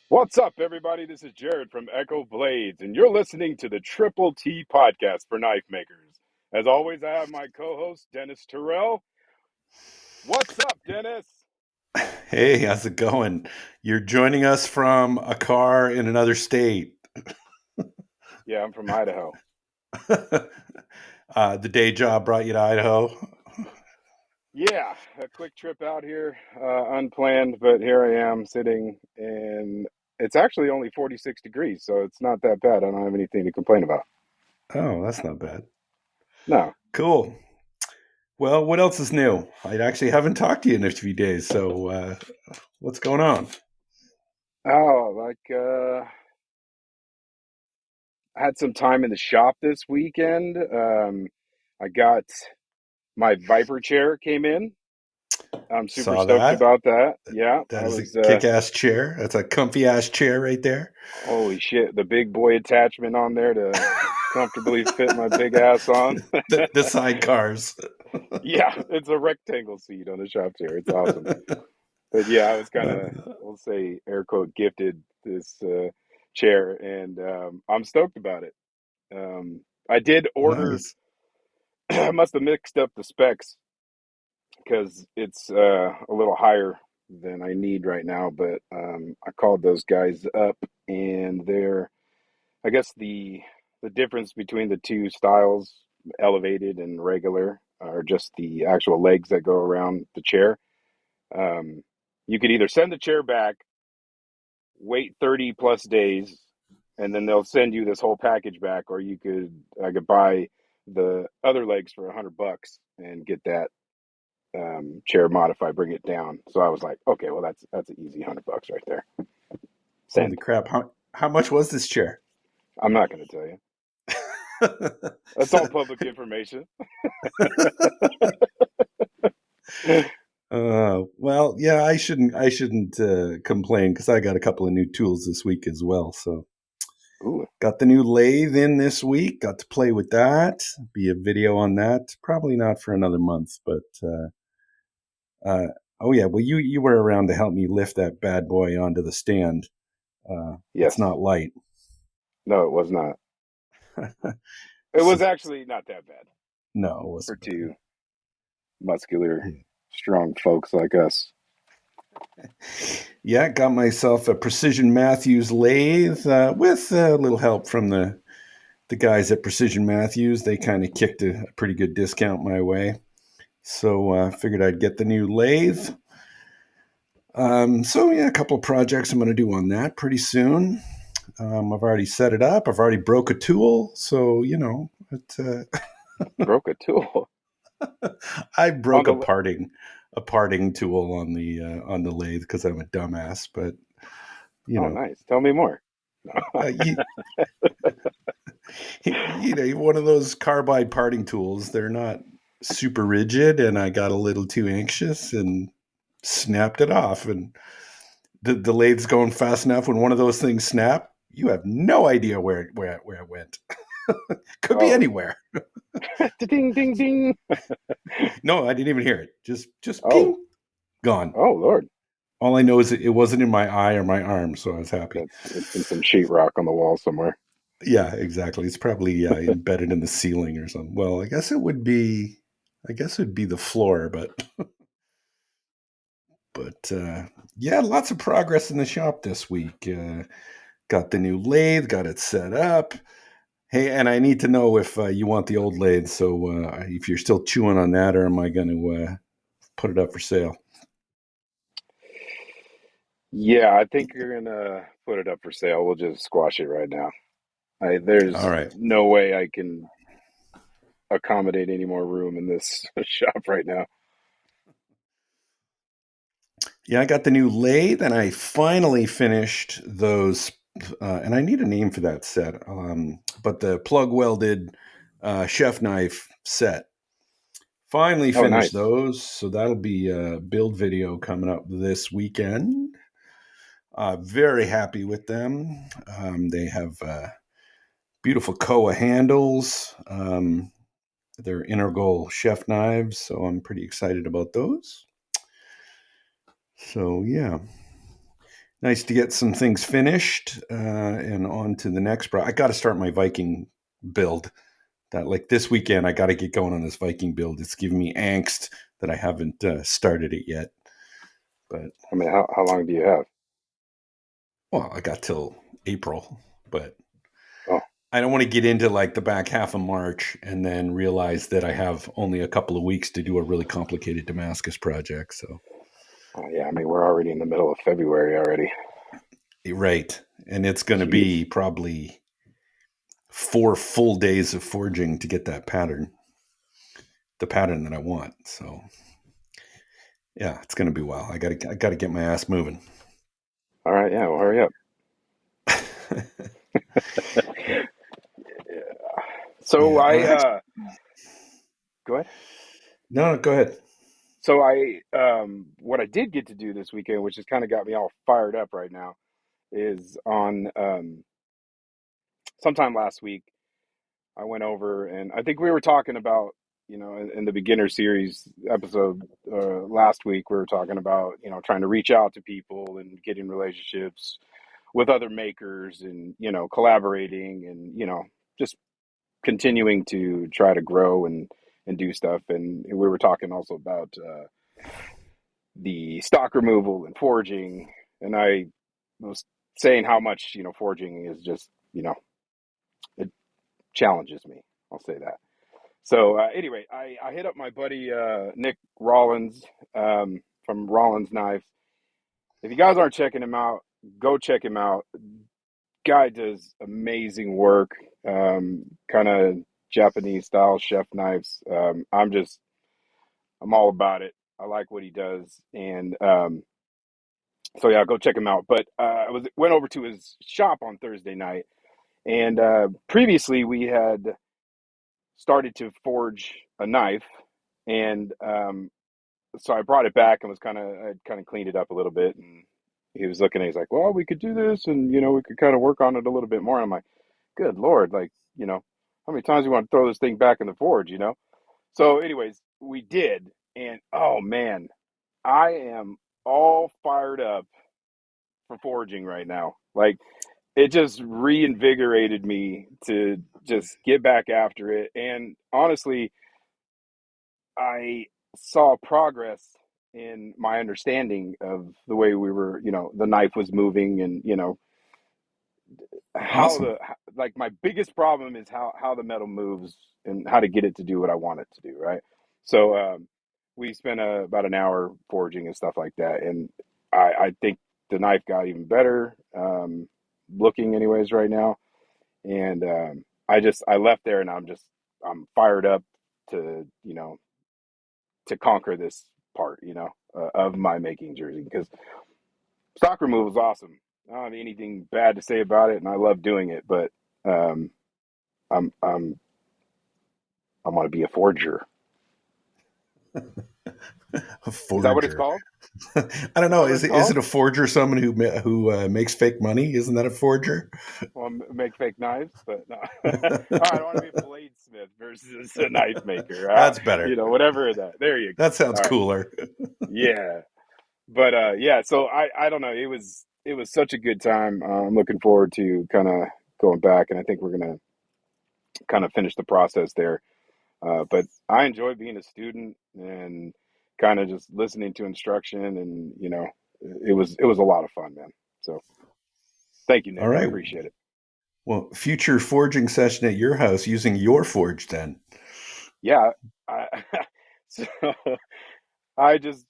What's up, everybody? This is Jerid from Echo Blades, and you're listening to the Triple T podcast for knife makers. As always, I have my co-host, Dennis Terrell. What's up, Dennis? Hey, how's it going? You're joining us from a car in another state. Yeah, I'm from Idaho. The day job brought you to Idaho. Yeah, a quick trip out here, unplanned, but here I am sitting, and it's actually only 46 degrees, so it's not that bad. I don't have anything to complain about. Oh, that's not bad. No. Cool. Well, what else is new? I actually haven't talked to you in a few days, so what's going on? I had some time in the shop this weekend. I got my Viper chair came in. I'm super Saw stoked that. about that. Yeah, That I is a was kick-ass chair. That's a comfy-ass chair right there. holy shit, the big boy attachment on there to comfortably fit my big ass on. The sidecars. Yeah, it's a rectangle seat on the shop chair. It's awesome. But yeah, I was kind of, we'll say, air quote, gifted this chair, and I'm stoked about it. I did order, Nice. I must have mixed up the specs because it's a little higher than I need right now. But I called those guys up, and I guess the difference between the two styles, elevated and regular, are just the actual legs that go around the chair. Um, you could either send the chair back, wait 30 plus days, and then they'll send you this whole package back, or I could buy the other legs for $100 and get that chair modify, bring it down. So I was like, okay, well that's an easy $100 right there. Holy Send. crap. How much was this chair? I'm not going to tell you. That's all public information. Well, yeah, I shouldn't complain because I got a couple of new tools this week as well. So Ooh, got the new lathe in this week. Got to play with that. Be a video on that. Probably not for another month, but uh, oh yeah. Well, you were around to help me lift that bad boy onto the stand. It's yes. not light. No, it was not. It So, was actually not that bad no, it for wasn't bad. two muscular, Yeah. strong folks like us. Yeah, got myself a Precision Matthews lathe with a little help from the guys at Precision Matthews. They kind of kicked a pretty good discount my way. So figured I'd get the new lathe. So yeah, a couple of projects I'm going to do on that pretty soon. I've already set it up. I've already broke a tool. So, Broke a tool I on broke the. a parting tool on the lathe because I'm a dumbass. But you Oh, know, nice. Tell me more. uh, you, one of those carbide parting tools. They're not super rigid, and I got a little too anxious and snapped it off. And the lathe's going fast enough. When one of those things snap, you have no idea where it went. Could be Oh, anywhere. ding, ding, ding. No, I didn't even hear it. Just Oh, ping, gone. oh, Lord. All I know is it wasn't in my eye or my arm, so I was happy. It's in some sheetrock on the wall somewhere. Yeah, exactly. It's probably embedded in the ceiling or something. Well, I guess it would be. I guess it would be the floor, but yeah, lots of progress in the shop this week. Got the new lathe, got it set up. Hey, and I need to know if you want the old lathe. So if you're still chewing on that, or am I going to put it up for sale? Yeah, I think you're gonna put it up for sale. We'll just squash it right now. All There's right. no way I can accommodate any more room in this shop right now. Yeah, I got the new lathe, and I finally finished those. And I need a name for that set. But the plug welded chef knife set. Finally Oh, finished nice. those, so that'll be a build video coming up this weekend. Very happy with them. They have beautiful koa handles. They're integral chef knives, so I'm pretty excited about those. So yeah, Nice to get some things finished and on to the next. I got to start my Viking build. That like this weekend, I got to get going on this Viking build. It's giving me angst that I haven't started it yet. But I mean, how long do you have? well, I got till April, but Oh, I don't want to get into like the back half of March and then realize that I have only a couple of weeks to do a really complicated Damascus project. So, yeah. I mean, we're already in the middle of February already. right. And it's going to Jeez. be probably 4 full days of forging to get that pattern, the pattern that I want. So, yeah, it's going to be a while. I got to get my ass moving. All right. Yeah. Well, hurry up. So Yeah. go ahead. No, go ahead. So what I did get to do this weekend, which has kind of got me all fired up right now, is on sometime last week. I went over and I think we were talking about, in the beginner series episode last week, we were talking about, trying to reach out to people and get in relationships with other makers and, collaborating and, just continuing to try to grow and do stuff. And we were talking also about the stock removal and forging. And I was saying how much, forging is just, it challenges me. I'll say that. So anyway, I hit up my buddy Nick Rollins from Rollins Knives. If you guys aren't checking him out, go check him out. Guy does amazing work, kind of Japanese style chef knives. I'm all about it. I like what he does, and so yeah, go check him out. But I went over to his shop on Thursday night, and previously we had started to forge a knife, and so I brought it back and I kind of cleaned it up a little bit, and he was looking, and he's like, "Well, we could do this, and we could kind of work on it a little bit more." I'm like, "Good Lord, like, how many times do you want to throw this thing back in the forge?" So, anyways, we did, and oh man, I am all fired up for forging right now. Like, it just reinvigorated me to just get back after it, and honestly, I saw progress in my understanding of the way we were, the knife was moving, and how Awesome. the like my biggest problem is how the metal moves and how to get it to do what I want it to do, right? So we spent about an hour forging and stuff like that, and I think the knife got even better looking, anyways, right now. And I left there, and I'm fired up to to conquer this part, of my making jersey, because stock removal is awesome. I don't have anything bad to say about it, and I love doing it. But um, I'm I'm I want to be a forger. A Is that what it's forger. called? I don't Is know. that what it's Is called? it a forger? Someone who makes fake money? Isn't that a forger? Well, make fake knives, but no. All right, I want to be a bladesmith versus a knife maker. That's better. Whatever that. There you That go. sounds All right, cooler. yeah. But yeah. So I don't know. It was such a good time. I'm looking forward to kind of going back, and I think we're gonna kind of finish the process there. But I enjoy being a student and kind of just listening to instruction, and it was a lot of fun, man. So thank you, All Nick. I right. appreciate it. Well, future forging session at your house using your forge then. Yeah, I, so I just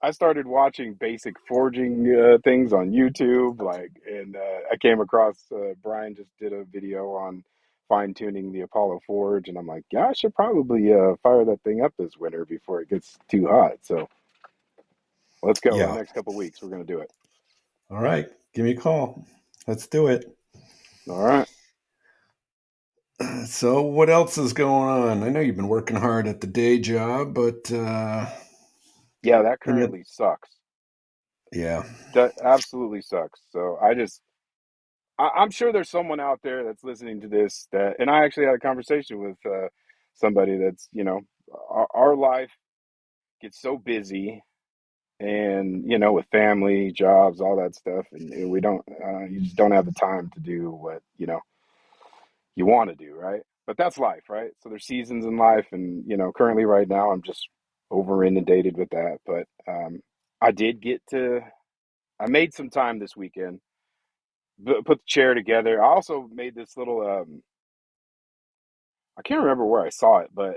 I started watching basic forging things on YouTube, and I came across Brian just did a video on fine tuning the Apollo Forge, and I'm like, yeah, I should probably fire that thing up this winter before it gets too hot. So let's go. In the Yeah. next couple of weeks, we're gonna do it. All right. Give me a call. Let's do it. All right. So, what else is going on? I know you've been working hard at the day job, but Yeah, that and yet, currently sucks. yeah, That absolutely sucks. So I'm sure there's someone out there that's listening to this and I actually had a conversation with somebody that's, our life gets so busy, and with family, jobs, all that stuff, and we don't, you just don't have the time to do what you want to do, right? But that's life, right? So there's seasons in life, and currently right now I'm just over inundated with that. But I did get to, I made some time this weekend, put the chair together. I also made this little, I can't remember where I saw it, but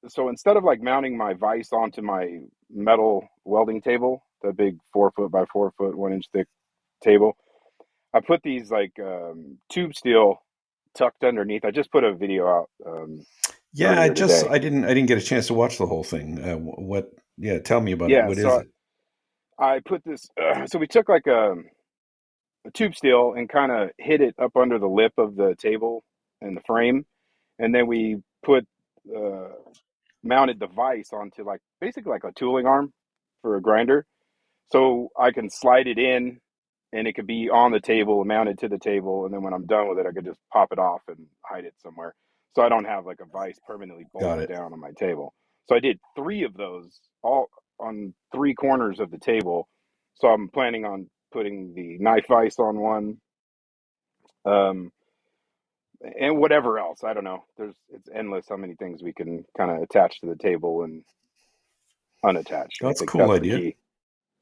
so instead of like mounting my vise onto my metal welding table, the big 4 foot by 4 foot, 1 inch thick table, I put these like tube steel tucked underneath. I just put a video out Yeah, earlier today. I didn't get a chance to watch the whole thing. What? Yeah, tell me about it. Yeah, What is so it? I put this. So we took like a tube steel and kind of hid it up under the lip of the table and the frame, and then we put uh, mounted the vise onto like basically like a tooling arm for a grinder, so I can slide it in and it could be on the table, mounted to the table, and then when I'm done with it, I could just pop it off and hide it somewhere. So I don't have like a vise permanently Got bolted it. down on my table. So I did three of those all on three corners of the table. So I'm planning on putting the knife vise on one, um, and whatever else. I don't know. It's endless how many things we can kind of attach to the table and unattach. I That's a think cool that's the idea. key.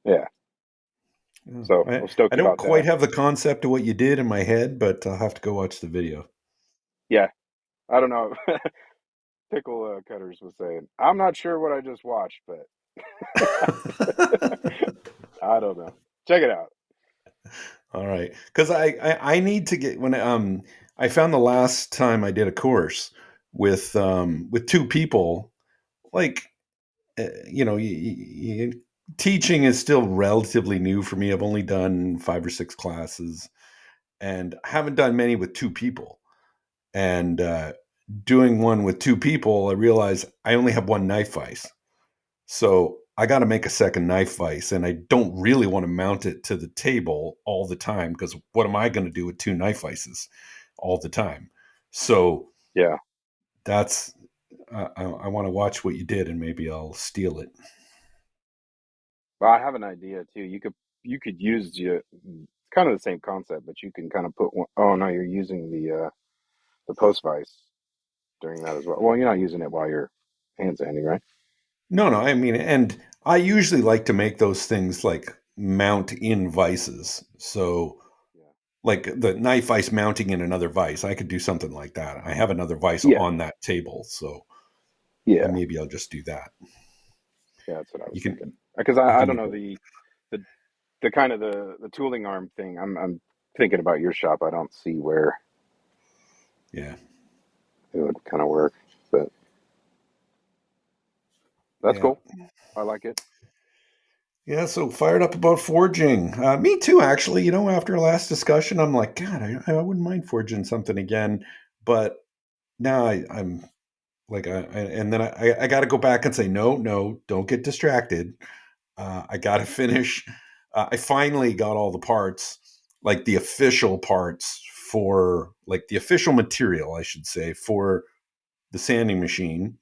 Yeah. Yeah. So I'm I stoked don't about quite that. have the concept of what you did in my head, but I'll have to go watch the video. Yeah. I don't know. Pickle Cutters was saying, I'm not sure what I just watched, but I don't know. Check it out. All right, because I need to get when I found the last time I did a course with two people, like teaching is still relatively new for me. I've only done 5 or 6 classes, and I haven't done many with two people. And doing one with two people, I realized I only have one knife vise. So I got to make a second knife vise, and I don't really want to mount it to the table all the time because what am I going to do with two knife vices all the time? So Yeah. that's I want to watch what you did, and maybe I'll steal it. Well, I have an idea too. You could use your kind of the same concept, but you can kind of put one, oh no, you're using the post vise during that as well. Well, you're not using it while you're hand sanding, right? No, no, I mean, and I usually like to make those things like mount in vices. So Yeah. like the knife vise mounting in another vise, I could do something like that. I have another vise Yeah. on that table, so Yeah. maybe I'll just do that. Yeah, that's what I You was can thinking. Because you I can don't make know it. the kind of the tooling arm thing. I'm thinking about your shop. I don't see where Yeah. it would kind of work, but that's Yeah. cool. I like it. Yeah, so fired up about forging. Me too, actually. After our last discussion, I'm like, God, I wouldn't mind forging something again. But now I'm like, and then I got to go back and say, no, no, don't get distracted. I got to finish. I finally got all the parts, like the official parts for, like the official material, I should say, for the sanding machine.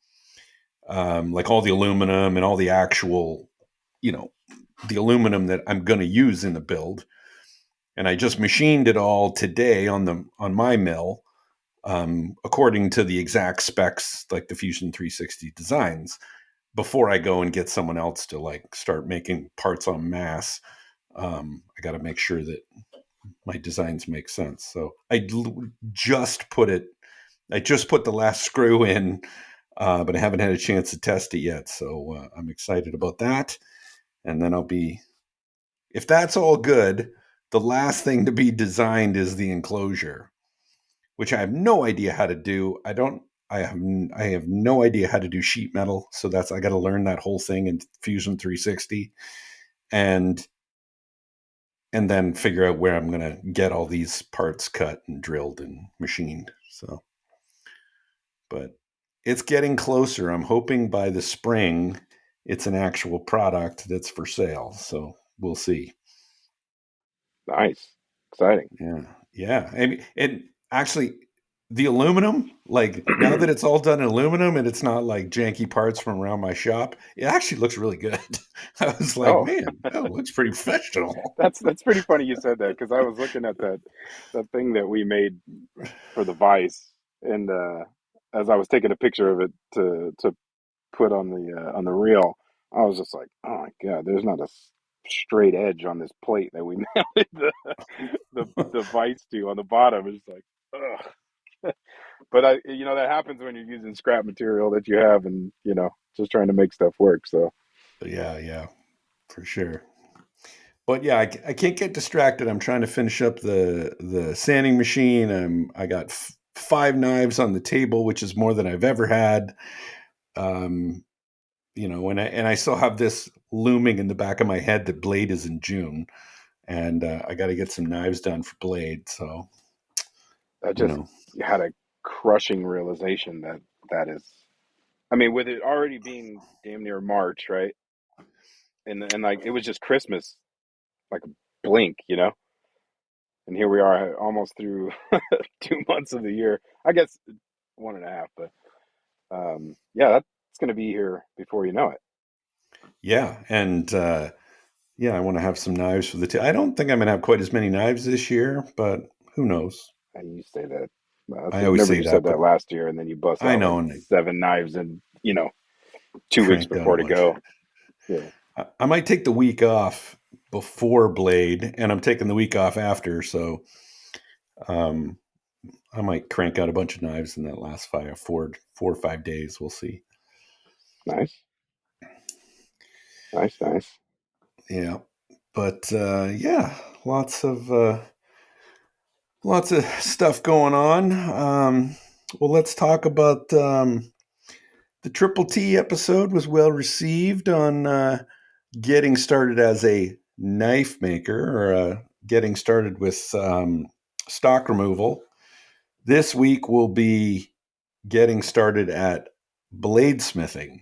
Like all the aluminum and all the actual, you know, the aluminum that I'm going to use in the build. And I just machined it all today on my mill, according to the exact specs, like the Fusion 360 designs. Before I go and get someone else to like start making parts en masse, I got to make sure that my designs make sense. So just put it. I just put the last screw in, but I haven't had a chance to test it yet. So I'm excited about that. And then I'll be, if that's all good, the last thing to be designed is the enclosure, which I have no idea how to do. I have no idea how to do sheet metal, so that's I got to learn that whole thing in Fusion 360, and then figure out where I'm going to get all these parts cut and drilled and machined. So, but it's getting closer. I'm hoping by the spring it's an actual product that's for sale. So we'll see. Nice. Exciting. Yeah, yeah. I mean, and actually, the aluminum, like now that it's all done in aluminum and it's not like janky parts from around my shop, it actually looks really good. I was like, Oh, man, that looks pretty professional. that's pretty funny you said that because I was looking at that thing that we made for the Vice, and as I was taking a picture of it to put on the reel, I was just like, oh my God, there's not a straight edge on this plate that we mounted the Vice to on the bottom. It's like, ugh. But that happens when you're using scrap material that you have, and just trying to make stuff work. So Yeah, yeah, for sure. But yeah, I can't get distracted. I'm trying to finish up the sanding machine. I got 5 knives on the table, which is more than I've ever had. Um, and I still have this looming in the back of my head that Blade is in June, and I got to get some knives done for Blade. So I you just know, had a crushing realization that is, I mean, with it already being damn near March, right? And like it was just Christmas, like a blink. And here we are, almost through 2 months of the year. I guess one and a half, but yeah, that's going to be here before you know it. yeah, and yeah, I want to have some knives for the. I don't think I'm gonna have quite as many knives this year, but who knows? And you say that. I I always remember say you said that, but that last year, and then you bust I out like know, and I 7 knives in 2 weeks cranked out a before to bunch. go. Yeah, I might take the week off before Blade, and I'm taking the week off after, so um, I might crank out a bunch of knives in that last 4 or 5 days. We'll see. nice, nice, nice. Yeah, but yeah, lots of stuff going on. Well, let's talk about the Triple T episode was well received on getting started as a knife maker or getting started with stock removal. This week will be getting started at bladesmithing.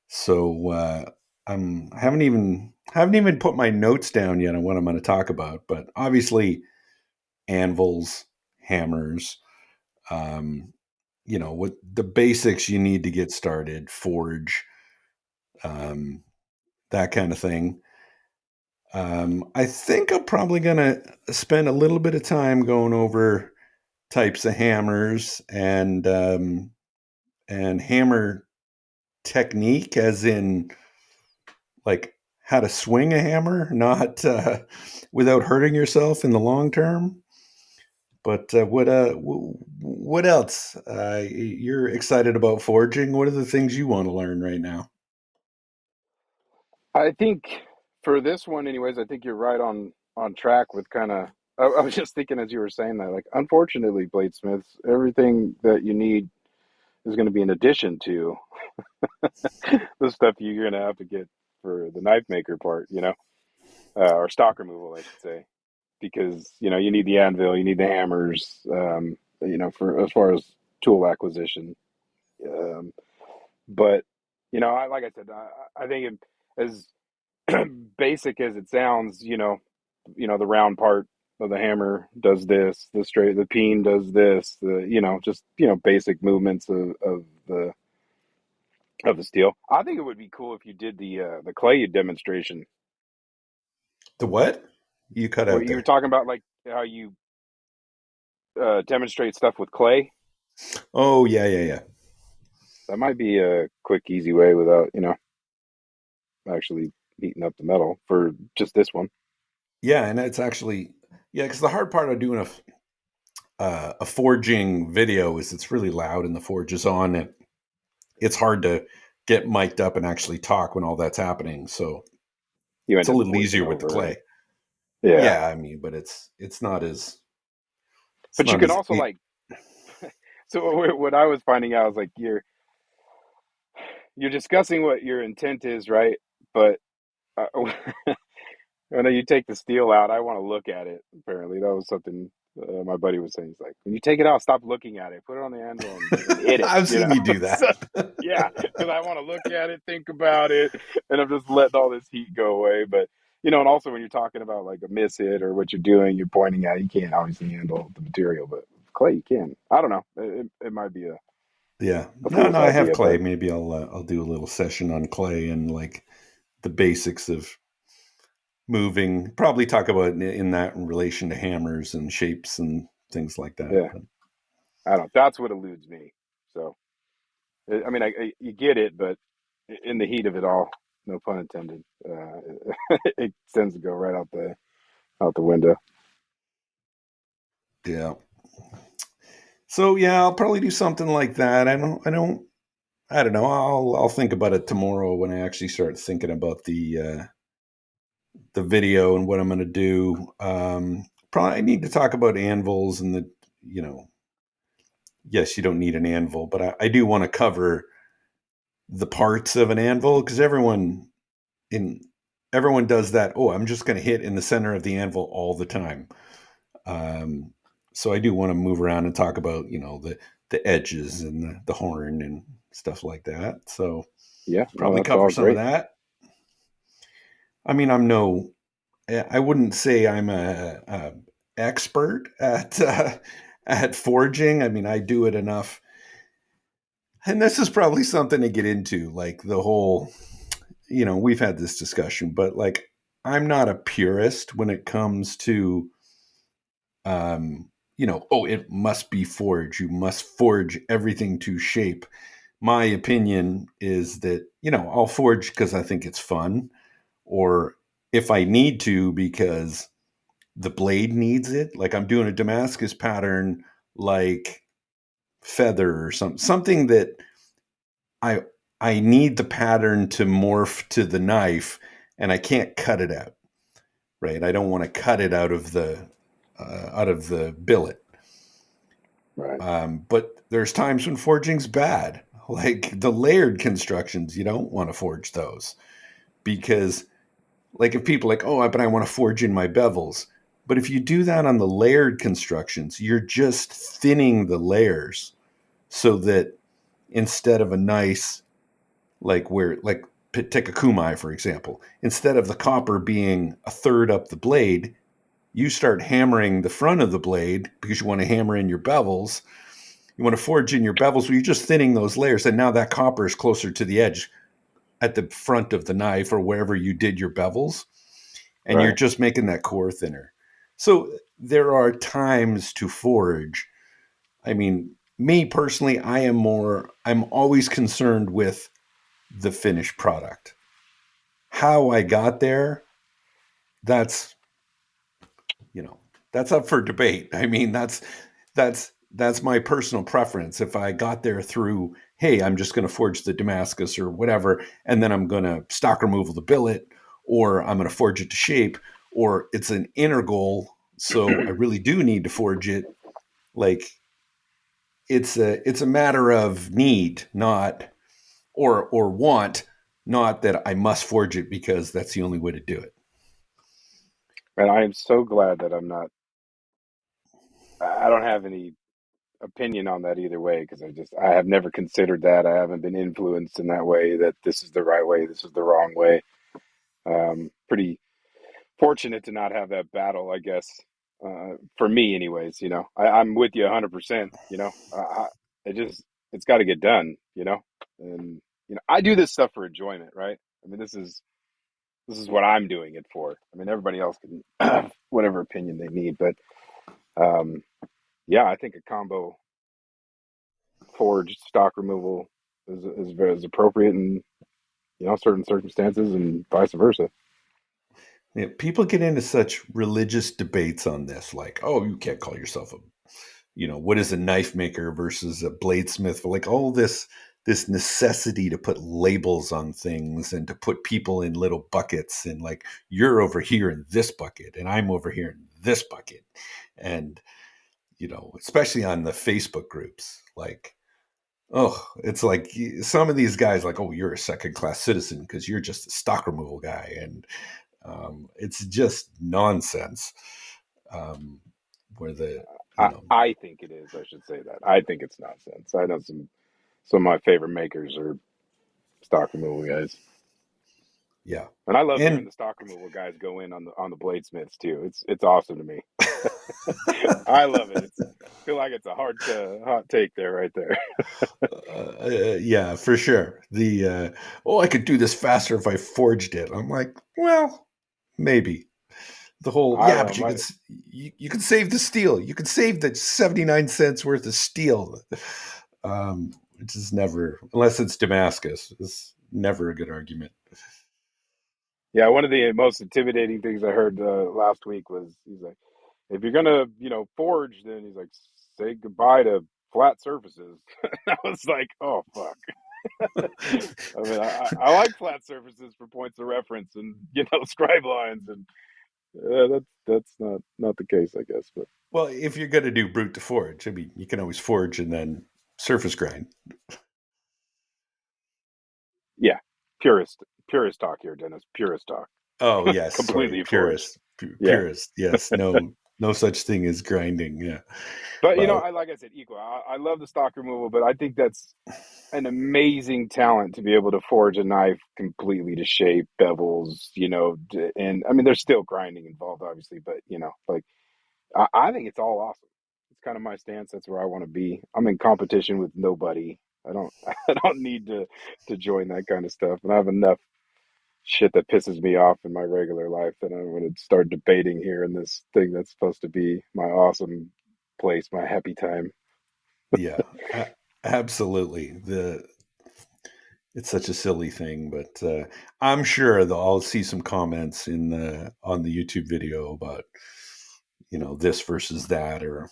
So I haven't even put my notes down yet on what I'm going to talk about, but obviously anvils, hammers, um, what the basics you need to get started, forge, um, that kind of thing. I think I'm probably going to spend a little bit of time going over types of hammers and hammer technique, as in like how to swing a hammer, not without hurting yourself in the long term. But what else? You're excited about forging. What are the things you want to learn right now? I think for this one, anyways, I think you're right on track with kind of. I was just thinking as you were saying that, like, unfortunately, bladesmiths, everything that you need is going to be in addition to the stuff you're going to have to get for the knife maker part, or stock removal, I should say, because you need the anvil, you need the hammers, for as far as tool acquisition. Um, but like I said, I think as basic as it sounds, the round part of the hammer does this, the peen does this, just basic movements of the steel. I think it would be cool if you did the clay demonstration The what? You cut where out you were there. talking about, like how you demonstrate stuff with clay. Oh yeah, yeah, yeah. That might be a quick, easy way without actually heating up the metal for just this one. Yeah, and it's actually yeah, because the hard part of doing a forging video is it's really loud and the forge is on, and it's hard to get mic'd up and actually talk when all that's happening. So You it's end a up little voicing easier with the over, right? clay. Yeah, Yeah, I mean, but it's not as it's but you not can as also like. So what I was finding out is like you're discussing what your intent is, right? But uh, when you take the steel out, I want to look at it. Apparently, that was something my buddy was saying. He's like, when you take it out, stop looking at it. Put it on the anvil and hit it. I've seen you do So, that. yeah, because I want to look at it, think about it, and I'm just letting all this heat go away. But and also when you're talking about like a miss hit or what you're doing, you're pointing at. You can't obviously handle the material, but clay, you can. I don't know. It might be Yeah. a No, fool's no, I have idea, clay. but Maybe I'll do a little session on clay and like the basics of moving. Probably talk about in that in relation to hammers and shapes and things like that. yeah, But I don't. That's what eludes me. So I mean, you get it, but in the heat of it all, no pun intended, it tends to go right out the window. yeah. So yeah, I'll probably do something like that. I don't know. I'll think about it tomorrow when I actually start thinking about the video and what I'm going to do. Probably I need to talk about anvils and the you know yes, you don't need an anvil, but I do want to cover the parts of an anvil because in everyone does that. Oh, I'm just going to hit in the center of the anvil all the time. Um, so I do want to move around and talk about the edges and the horn and stuff like that. So Yeah, no, probably that's cover all some of great. that. I mean, I wouldn't say I'm a expert at forging. I mean, I do it enough, and this is probably something to get into, like the whole. We've had this discussion, but like, I'm not a purist when it comes to, oh, it must be forged. You must forge everything to shape. My opinion is that I'll forge because I think it's fun, or if I need to because the blade needs it. Like I'm doing a Damascus pattern, like feather or something that I I need the pattern to morph to the knife, and I can't cut it out. Right? I don't want to cut it out of the billet. Right. But there's times when forging's bad, like the layered constructions. You don't want to forge those because like if people are like, oh, but I want to forge in my bevels. But if you do that on the layered constructions, you're just thinning the layers so that instead of a nice, take a kumai, for example, instead of the copper being a third up the blade, you start hammering the front of the blade because you want to hammer in your bevels. You want to forge in your bevels, but you're just thinning those layers. And now that copper is closer to the edge at the front of the knife or wherever you did your bevels, and you're Right. just making that core thinner. So there are times to forge. I mean, me personally, I'm always concerned with the finished product. How I got there, that's, you know, that's up for debate. I mean, that's my personal preference. If I got there through, hey, I'm just going to forge the Damascus or whatever, and then I'm going to stock removal the billet, or I'm going to forge it to shape, or it's an integral, so I really do need to forge it. Like it's a matter of need, not or want, not that I must forge it because that's the only way to do it. And I am so glad that I don't have any opinion on that either way because I have never considered that. I haven't been influenced in that way that this is the right way, this is the wrong way. Pretty fortunate to not have that battle, I guess. For me, anyways. I'm with you 100%. It's got to get done. And I do this stuff for enjoyment, right? I mean, this is what I'm doing it for. I mean, everybody else can have whatever opinion they need, but um, yeah, I think a combo forged stock removal is appropriate in certain circumstances and vice versa. Yeah, people get into such religious debates on this, like, oh, you can't call yourself what is a knife maker versus a bladesmith? Like all this necessity to put labels on things and to put people in little buckets, and like you're over here in this bucket and I'm over here in this bucket. And especially on the Facebook groups, like, oh, it's like some of these guys like, oh, you're a second class citizen because you're just a stock removal guy. And it's just nonsense. Um, where the you know I think it is. I should say that. I think it's nonsense. I know some of my favorite makers are stock removal guys. Yeah. And I love hearing And the stock removal guys go in on the bladesmiths too. It's awesome to me. I love it. It's feel like it's a hot take there, right there. yeah, for sure. I could do this faster if I forged it. I'm like, well, maybe. The whole, I yeah, don't know. but you can save the steel. You can save the 79 cents worth of steel. Which is never, unless it's Damascus, is never a good argument. Yeah, one of the most intimidating things I heard last week was he's like, if you're gonna, forge, then he's like, say goodbye to flat surfaces. I was like, oh fuck. I mean, I like flat surfaces for points of reference and scribe lines, and that's not the case, I guess. But Well, if you're going to do brute to forge, I mean, you can always forge and then surface grind. yeah, purist talk here, Dennis. Purist talk. Oh, yes. Sorry. Completely forged. Yeah. Purist. Yes. No such thing as grinding. Yeah. But Well, like I said, equal. I love the stock removal, but I think that's an amazing talent to be able to forge a knife completely to shape, bevels, and I mean, there's still grinding involved, obviously, but like I think it's all awesome. It's kind of my stance. That's where I want to be. I'm in competition with nobody. I don't I don't need to join that kind of stuff, and I have enough shit that pisses me off in my regular life that I'm going to start debating here in this thing that's supposed to be my awesome place, my happy time. yeah, absolutely. It's such a silly thing, but I'm sure that I'll see some comments on the YouTube video about this versus that, or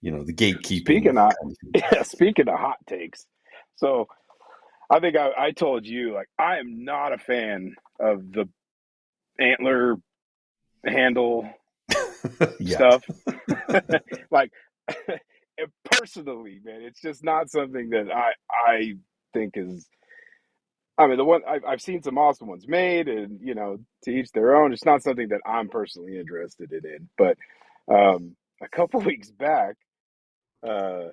the gatekeeping Speaking of kind of thing. yeah, speaking of hot takes, so I think I told you like I am not a fan of the antler handle Yeah, stuff. Like personally, man, it's just not something that I think is. I mean, the one I've seen some awesome ones made, and to each their own. It's not something that I'm personally interested in. But a couple weeks back, uh,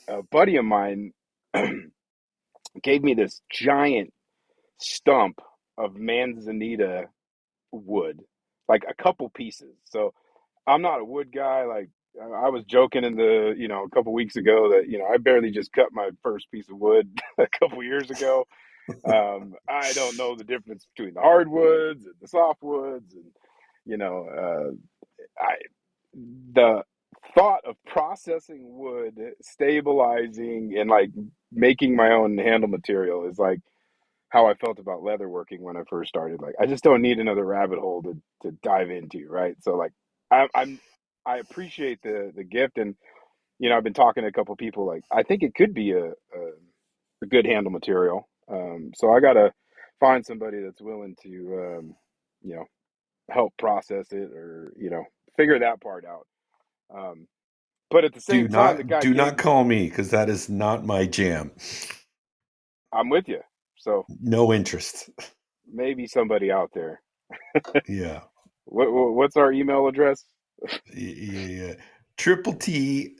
a buddy of mine gave me this giant stump of manzanita wood, like a couple pieces. So I'm not a wood guy. Like I was joking in a couple weeks ago that I barely just cut my first piece of wood a couple years ago. I don't know the difference between the hardwoods and the softwoods, and I the thought of processing wood, stabilizing, and like making my own handle material is like how I felt about leatherworking when I first started. Like I just don't need another rabbit hole to dive into, right? So like I'm I appreciate the gift, and I've been talking to a couple people. Like I think it could be a good handle material. So I gotta find somebody that's willing to you know help process it, or figure that part out. Um, but at the do same time, the not guy do gave not call me because that is not my jam. I'm with you. So No interest. maybe somebody out there. Yeah, What's our email address? yeah. Triple T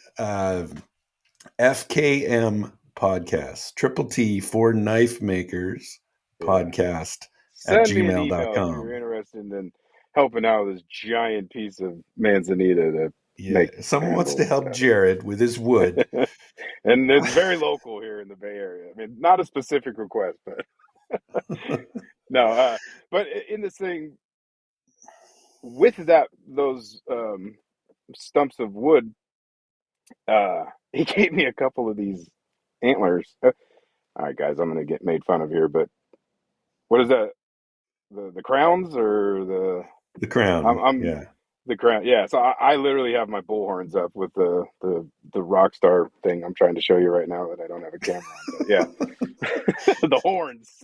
FKM podcast. Triple T for knife makers Yeah. podcast at Send me an email if you're gmail.com. interested in helping out with this giant piece of manzanita to Yeah, make if someone wants to handles help out of. Jerid with his wood. And it's very local here in the Bay Area. I mean, not a specific request, but no. But in this thing, with those stumps of wood, he gave me a couple of these antlers. All right, guys, I'm gonna get made fun of here, but what is that? The crowns or the? The crown. I'm Yeah. the crown. Yeah, so I literally have my bull horns up with the rock star thing I'm trying to show you right now that I don't have a camera on. But yeah, the horns.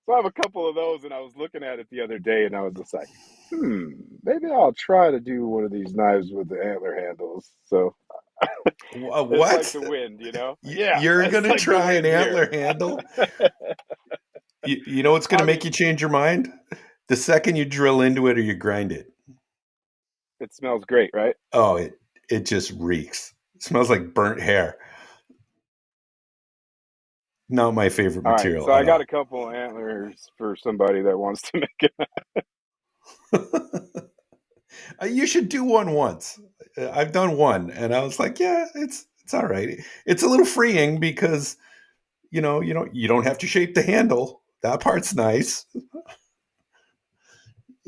So I have a couple of those, and I was looking at it the other day, and I was just like, maybe I'll try to do one of these knives with the antler handles. So it's like What? the wind. Yeah, You're it's going to like the try an wind here. antler handle? You know what's going to I make mean, you change your mind? The second you drill into it or you grind it. it smells great, right? Oh, it just reeks. It smells like burnt hair. not my favorite All right, so material I at got a all. couple antlers for somebody that wants to make it. You should do one once. I've done one, and I was like, yeah, it's all right. It's a little freeing because you don't have to shape the handle. That part's nice.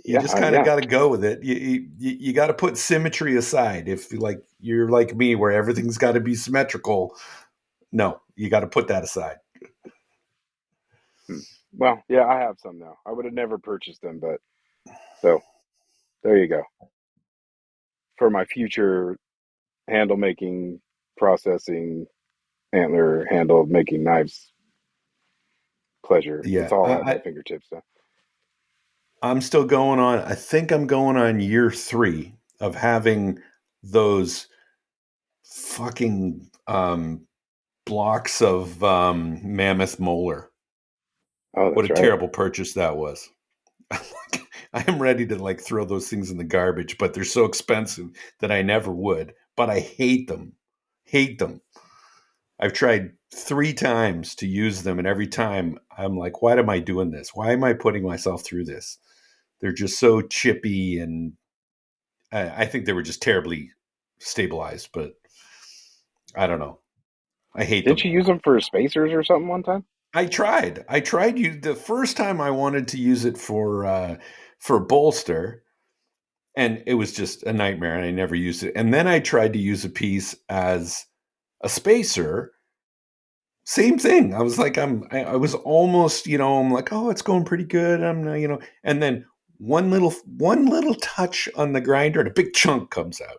You Yeah, just kind of yeah. got to go with it. You got to put symmetry aside. If you're like me, where everything's got to be symmetrical, no, you got to put that aside. Hmm. Well, yeah, I have some now. I would have never purchased them, but so there you go. For my future handle making, processing, antler handle making knives pleasure. It's Yeah, all at my fingertips now. I'm still going on. I think I'm going on year 3 of having those fucking blocks of mammoth molar. Oh, What a that's right. terrible purchase that was. I am ready to like throw those things in the garbage, but they're so expensive that I never would. But I hate them. Hate them. I've tried 3 times to use them, and every time I'm like, why am I doing this? Why am I putting myself through this? They're just so chippy, and I think they were just terribly stabilized, but I don't know. I hate Didn't them. you use them for spacers or something one time? I tried. I tried you the first time I wanted to use it for bolster, and it was just a nightmare, and I never used it. And then I tried to use a piece as a spacer. Same thing. I was like, I was almost, I'm like, oh, it's going pretty good. And then one little touch on the grinder, and a big chunk comes out.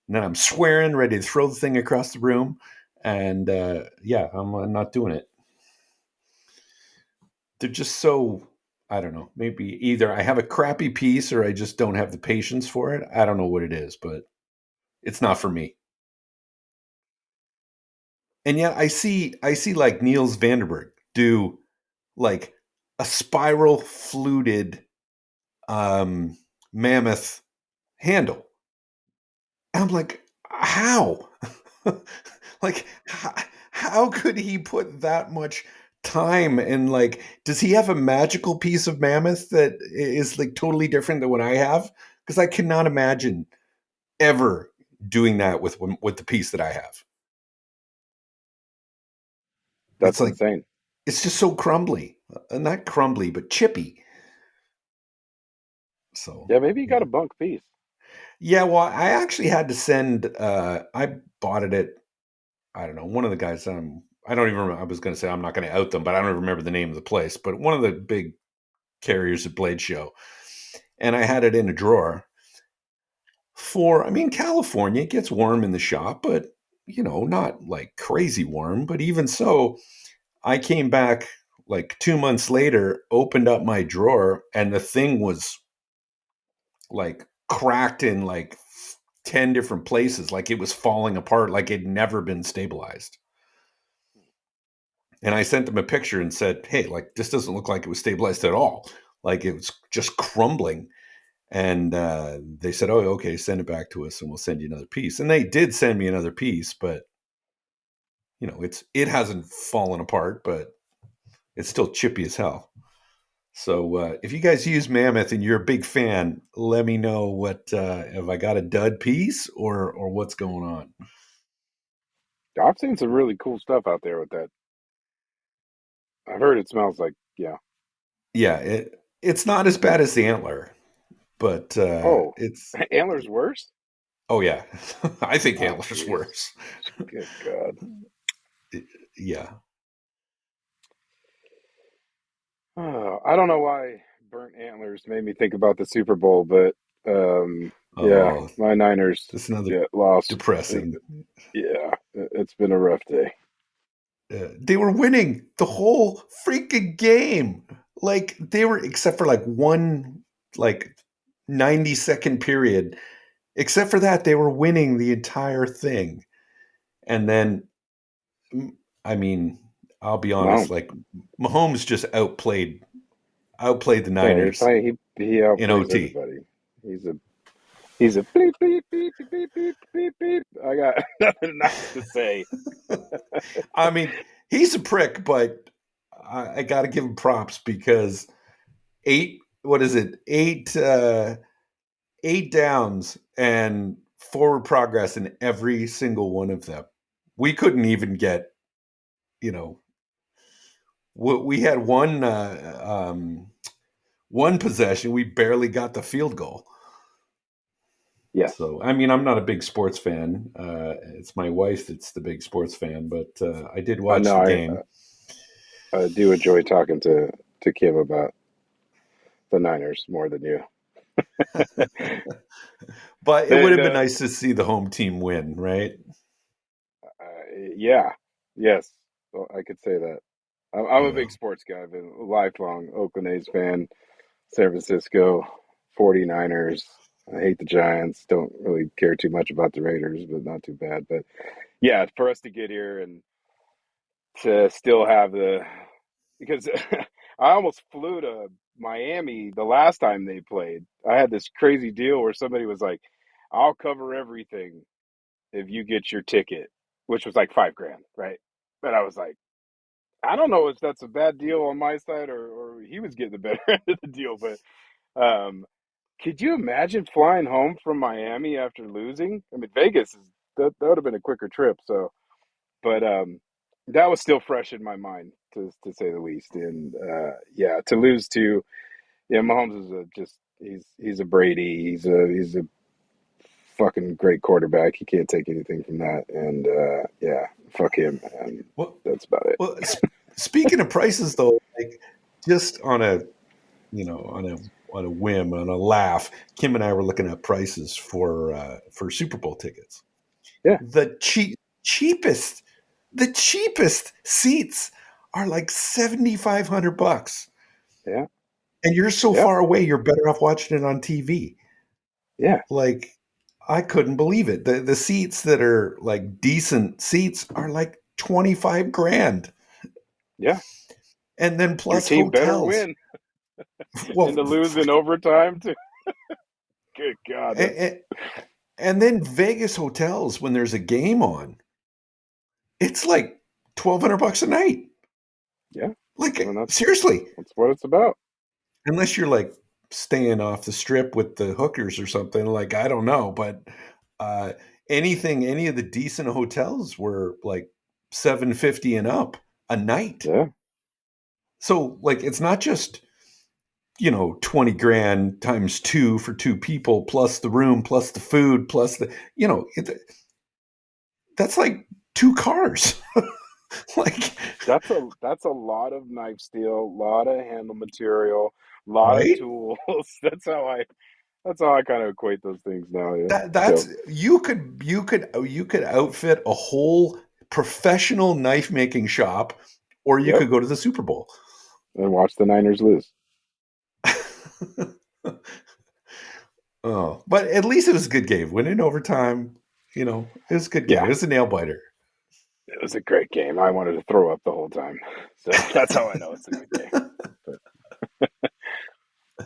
And then I'm swearing, ready to throw the thing across the room. And yeah, I'm not doing it. They're just so, I don't know, maybe either I have a crappy piece or I just don't have the patience for it. I don't know what it is, but it's not for me. And yet I see like Niels Vanderberg do like a spiral fluted um mammoth handle. And I'm like, how? Like how could he put that much time, and like does he have a magical piece of mammoth that is like totally different than what I have? Because I cannot imagine ever doing that with the piece that I have. It's That's like insane. it's just so crumbly. Not crumbly, but chippy. So Yeah, maybe you got yeah. a bunk piece. Yeah, well, I actually had to send I bought it at, I don't know, one of the guys, I don't even remember. I was going to say I'm not going to out them, but I don't even remember the name of the place, but one of the big carriers at Blade Show. And I had it in a drawer I mean, California, it gets warm in the shop, but not like crazy warm, but even so, I came back like 2 months later, opened up my drawer, and the thing was like cracked in like 10 different places, like it was falling apart, like it'd never been stabilized. And I sent them a picture and said, hey, like this doesn't look like it was stabilized at all. Like it was just crumbling. And they said, oh, okay, send it back to us and we'll send you another piece. And they did send me another piece, but it hasn't fallen apart, but it's still chippy as hell. So if you guys use Mammoth and you're a big fan, let me know what if I got a dud piece or what's going on. I've seen some really cool stuff out there with that. I've heard it smells like, yeah. Yeah, it's not as bad as the antler, but Oh, it's antler's worse? oh yeah, I think Oh, antler's jeez. worse. Good God. Yeah. Oh, I don't know why burnt antlers made me think about the Super Bowl, but yeah, Oh, my Niners that's another get lost. depressing. Yeah, it's been a rough day. They were winning the whole freaking game. Like they were, except for like one like 90-second period. Except for that, they were winning the entire thing. And then, I mean, I'll be honest, No, like Mahomes just outplayed the yeah, Niners he in outplays OT. everybody. He's a he's a beep beep beep beep beep beep beep beep. I got nothing nice to say. I mean, he's a prick, but I got to give him props because eight. What is it? Eight downs and forward progress in every single one of them. We couldn't even get, you know, we had one possession. We barely got the field goal. Yes. So, I mean, I'm not a big sports fan. It's my wife that's the big sports fan, but I did I watch know the game. I do enjoy talking to Kim about the Niners more than you. But it would have been The nice to see the home team win, right? yeah, yes, well, I could say that. I'm a Yeah. big sports guy. I've been a lifelong Oakland A's fan, San Francisco 49ers. I hate the Giants. Don't really care too much about the Raiders, but not too bad. But yeah, for us to get here and to still have the because I almost flew to Miami the last time they played. I had this crazy deal where somebody was like, "I'll cover everything if you get your ticket," which was like 5 grand, right? But I was like, I don't know if that's a bad deal on my side or he was getting the better end of the deal. But um, could you imagine flying home from Miami after losing? I mean, Vegas is that would have been a quicker trip. So, but that was still fresh in my mind to say the least. And yeah, to lose to Mahomes is he's a Brady. He's a fucking great quarterback. You can't take anything from that. And yeah, fuck him. And Well, that's about it. well. Speaking of prices, though, like just on a on a whim, on a laugh, Kim and I were looking at prices for Super Bowl tickets. Yeah, The cheapest, the cheapest seats are like $7,500, yeah, and you're so yeah, far away. You're better off watching it on TV. yeah, Like I couldn't believe it. The seats that are like decent seats are like 25 grand, yeah. and then Your plus team better hotels. win and Well, to lose in overtime too. Good God, that's and, and then Vegas hotels when there's a game on, it's like $1,200 a night. yeah. I mean, Like seriously, that's what it's about. unless you're like staying off the strip with the hookers or something. Like I don't know, but uh, any of the decent hotels were like 750 and up a night. Yeah, So like it's not just 20 grand times two for two people plus the room plus the food plus the that's like two cars. Like that's a lot of knife steel, a lot of handle material, a lot of right. tools. That's how I kind of equate those things now. Yeah. That's So you could outfit a whole professional knife making shop, or you yep, could go to the Super Bowl. and watch the Niners lose. Oh, but at least it was a good game. Win in overtime, it was a good game. Yeah, It was a nail biter. it was a great game. I wanted to throw up the whole time, so that's how I know it's a good game. But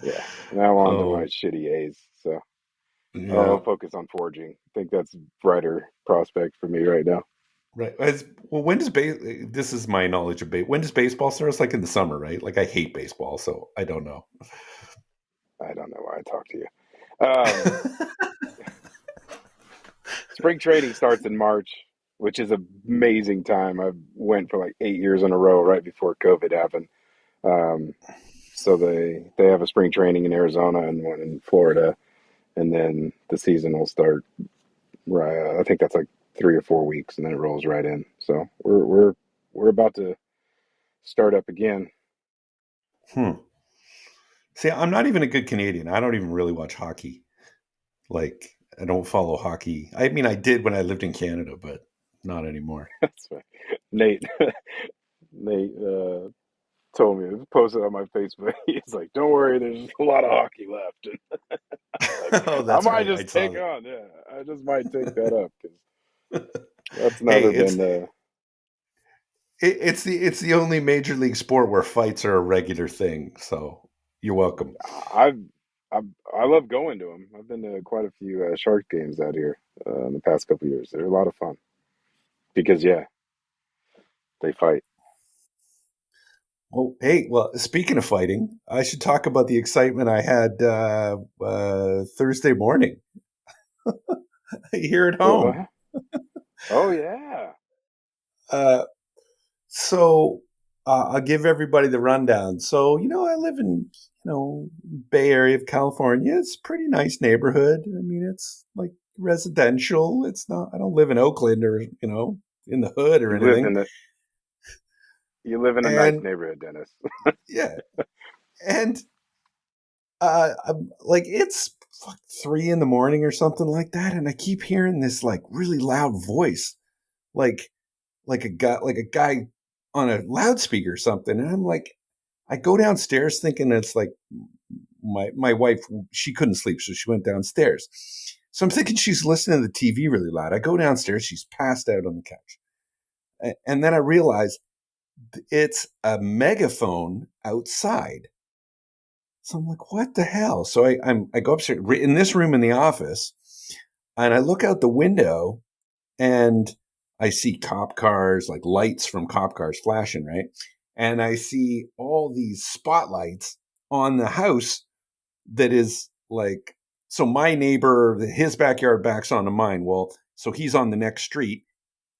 yeah, now on to my Oh, shitty A's. So I'll yeah, focus on forging. I think that's brighter prospect for me right now. right. Well, when does this is my knowledge of when does baseball start? It's like in the summer, right? Like I hate baseball, so I don't know. I don't know why I talk to you. Um, Spring training starts in March, which is an amazing time. I went for like 8 years in a row right before COVID happened. Um, so they have a spring training in Arizona and one in Florida, and then the season will start. Right, I think that's like 3 or 4 weeks, and then it rolls right in. So we're about to start up again. Hmm. See, I'm not even a good Canadian. I don't even really watch hockey. Like, I don't follow hockey. I mean, I did when I lived in Canada, but not anymore. That's right. Nate Nate told me, posted on my Facebook. He's like, "Don't worry, there's a lot of hockey left." Like, Oh, I that's might right. I just saw take that. on, yeah, I just might take that up because that's Hey, never been the. it's the only major league sport where fights are a regular thing. So you're welcome. I've, I love going to them. I've been to quite a few Shark games out here in the past couple of years. They're a lot of fun because yeah, they fight. Oh, hey, well, speaking of fighting, I should talk about the excitement I had Thursday morning here at home. What? Oh yeah. Uh, so I'll give everybody the rundown. So, I live in, Bay Area of California. It's a pretty nice neighborhood. I mean, it's like residential. It's not, I don't live in Oakland or, in the hood or You live anything. in the you live in a nice And neighborhood, Dennis. yeah, and I'm, like it's 3 in the morning or something like that, and I keep hearing this like really loud voice, like like a guy on a loudspeaker or something, and I'm like, I go downstairs thinking it's like my wife. She couldn't sleep, so she went downstairs. So I'm thinking she's listening to the TV really loud. I go downstairs, she's passed out on the couch, and then I realize it's a megaphone outside. So I'm like, what the hell? So I go upstairs in this room in the office, and I look out the window, and I see cop cars, like lights from cop cars flashing, right? And I see all these spotlights on the house that is like, so my neighbor, his backyard backs onto mine. Well, so he's on the next street,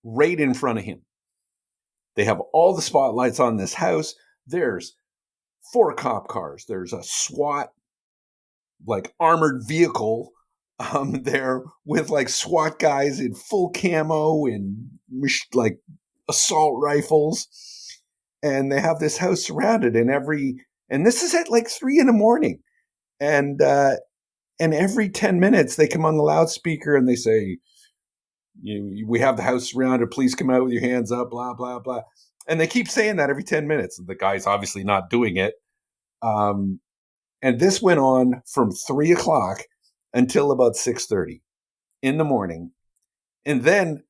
right in front of him. They have all the spotlights on this house. There's 4 cop cars. There's a SWAT like armored vehicle there with like SWAT guys in full camo and like assault rifles, and they have this house surrounded. And this is at like 3 in the morning, and every 10 minutes they come on the loudspeaker and they say, "We have the house surrounded. Please come out with your hands up." Blah blah blah, and they keep saying that every 10 minutes. The guy's obviously not doing it. Um, And this went on from 3 o'clock until about 6:30 in the morning. And then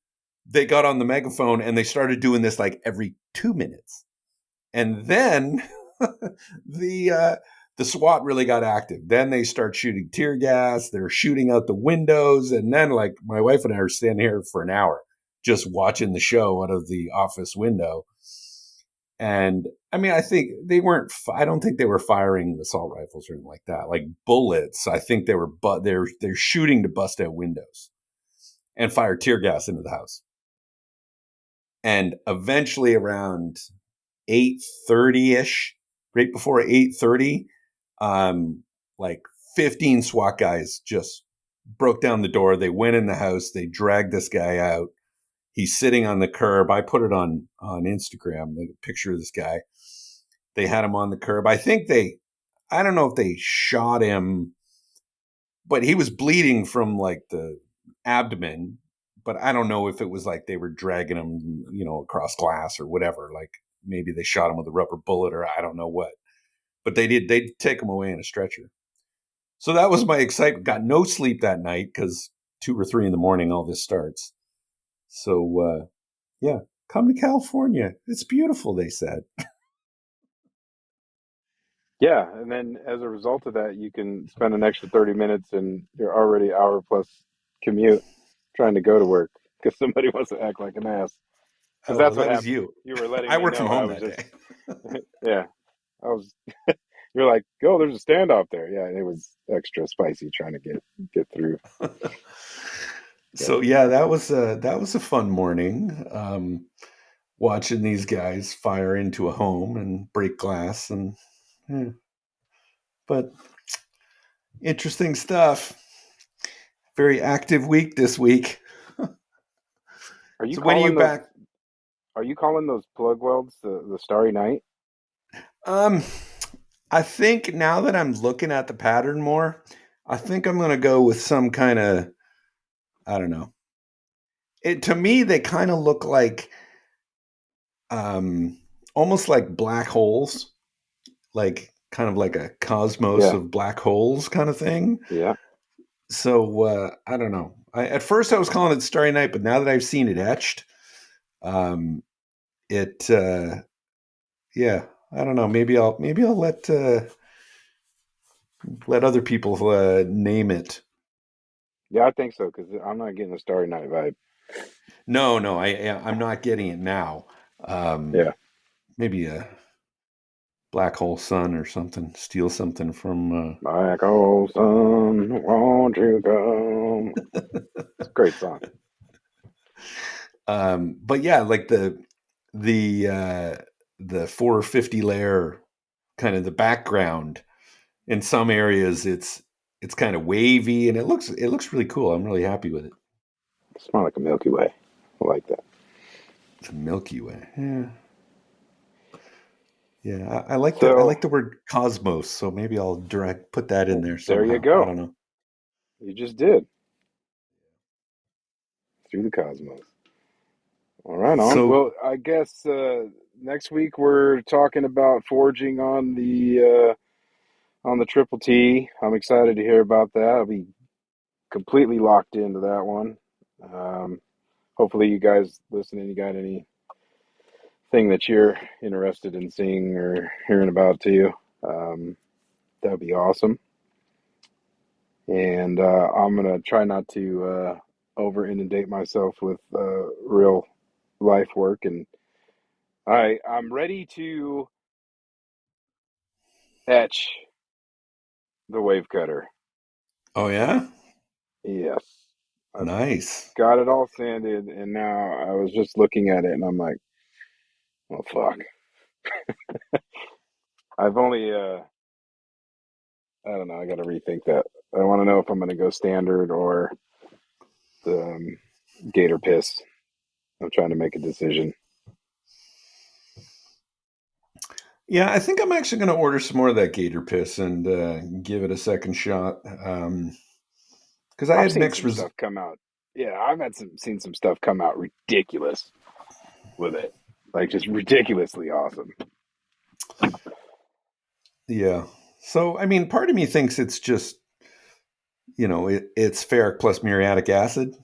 they got on the megaphone and they started doing this like every 2 minutes. And then the uh, the SWAT really got active. Then they start shooting tear gas. They're shooting out the windows. And then, like, my wife and I are standing here for an hour just watching the show out of the office window. And I mean, I think they weren't. I don't think they were firing assault rifles or anything like that. Like bullets, I think they were. But they're shooting to bust out windows and fire tear gas into the house. And eventually, around 8:30 ish, right before 8:30, like 15 SWAT guys just broke down the door. They went in the house. They dragged this guy out. He's sitting on the curb. I put it on Instagram, the picture of this guy. They had him on the curb. I don't know if they shot him, but he was bleeding from like the abdomen. But I don't know if it was like they were dragging him, across glass or whatever. Like maybe they shot him with a rubber bullet or I don't know what. But they'd take him away in a stretcher. So that was my excitement. Got no sleep that night because 2 or 3 in the morning, all this starts. So, yeah, come to California. It's beautiful, they said. Yeah, and then as a result of that, you can spend an extra 30 minutes in your already hour plus commute trying to go to work because somebody wants to act like an ass. Because Oh, well, that's what that was happened. you. You were letting I me worked from know. I home was that just, day. yeah, I was. You're like, oh, there's a standoff there. Yeah, and it was extra spicy trying to get through. Yeah, So yeah, that was a fun morning. Watching these guys fire into a home and break glass, and yeah, but interesting stuff. Very active week this week. are you So when are you calling those? back? Are you calling those plug welds the Starry Night? Um, I think now that I'm looking at the pattern more, I think I'm gonna go with some kind of, I don't know. It to me they kind of look like um almost like black holes, like kind of like a cosmos Yeah, of black holes kind of thing. yeah, So I don't know. At first I was calling it Starry Night, but now that I've seen it etched, um, it yeah, I don't know. Maybe I'll let other people name it. yeah. I think so because I'm not getting a Starry Night vibe. No, no, I'm not getting it now. Um, Yeah, maybe Black Hole Sun or something. Steal something from. Black hole sun, won't you come? It's a great song. But yeah, like the uh, the 450 layer kind of the background. In some areas, it's kind of wavy and it looks really cool. I'm really happy with it. It's more like a Milky Way. I like that. It's a Milky Way. Yeah. Yeah, I like the I So like the word cosmos, so maybe I'll direct put that in there there you somehow. I go. don't know. You just did through the cosmos. All right, on. So Well, I guess next week we're talking about forging on the Triple T. I'm excited to hear about that. I'll be completely locked into that one. Um, Hopefully, you guys listening, you got anything that you're interested in seeing or hearing about too. That would be awesome. And I'm gonna try not to over inundate myself with real life work, and I'm ready to etch the wave cutter. oh yeah? Yes, I've Nice. got it all sanded, and now I was just looking at it, and I'm like, oh fuck. I've only I don't know. I got to rethink that. I want to know if I'm going to go standard or the gator piss. I'm trying to make a decision. Yeah, I think I'm actually going to order some more of that gator piss and give it a second shot. Because I I've had seen mixed some stuff come out. Yeah, I've had seen some stuff come out ridiculous with it, like just ridiculously awesome. yeah. So I mean, part of me thinks it's just it's ferric plus muriatic acid,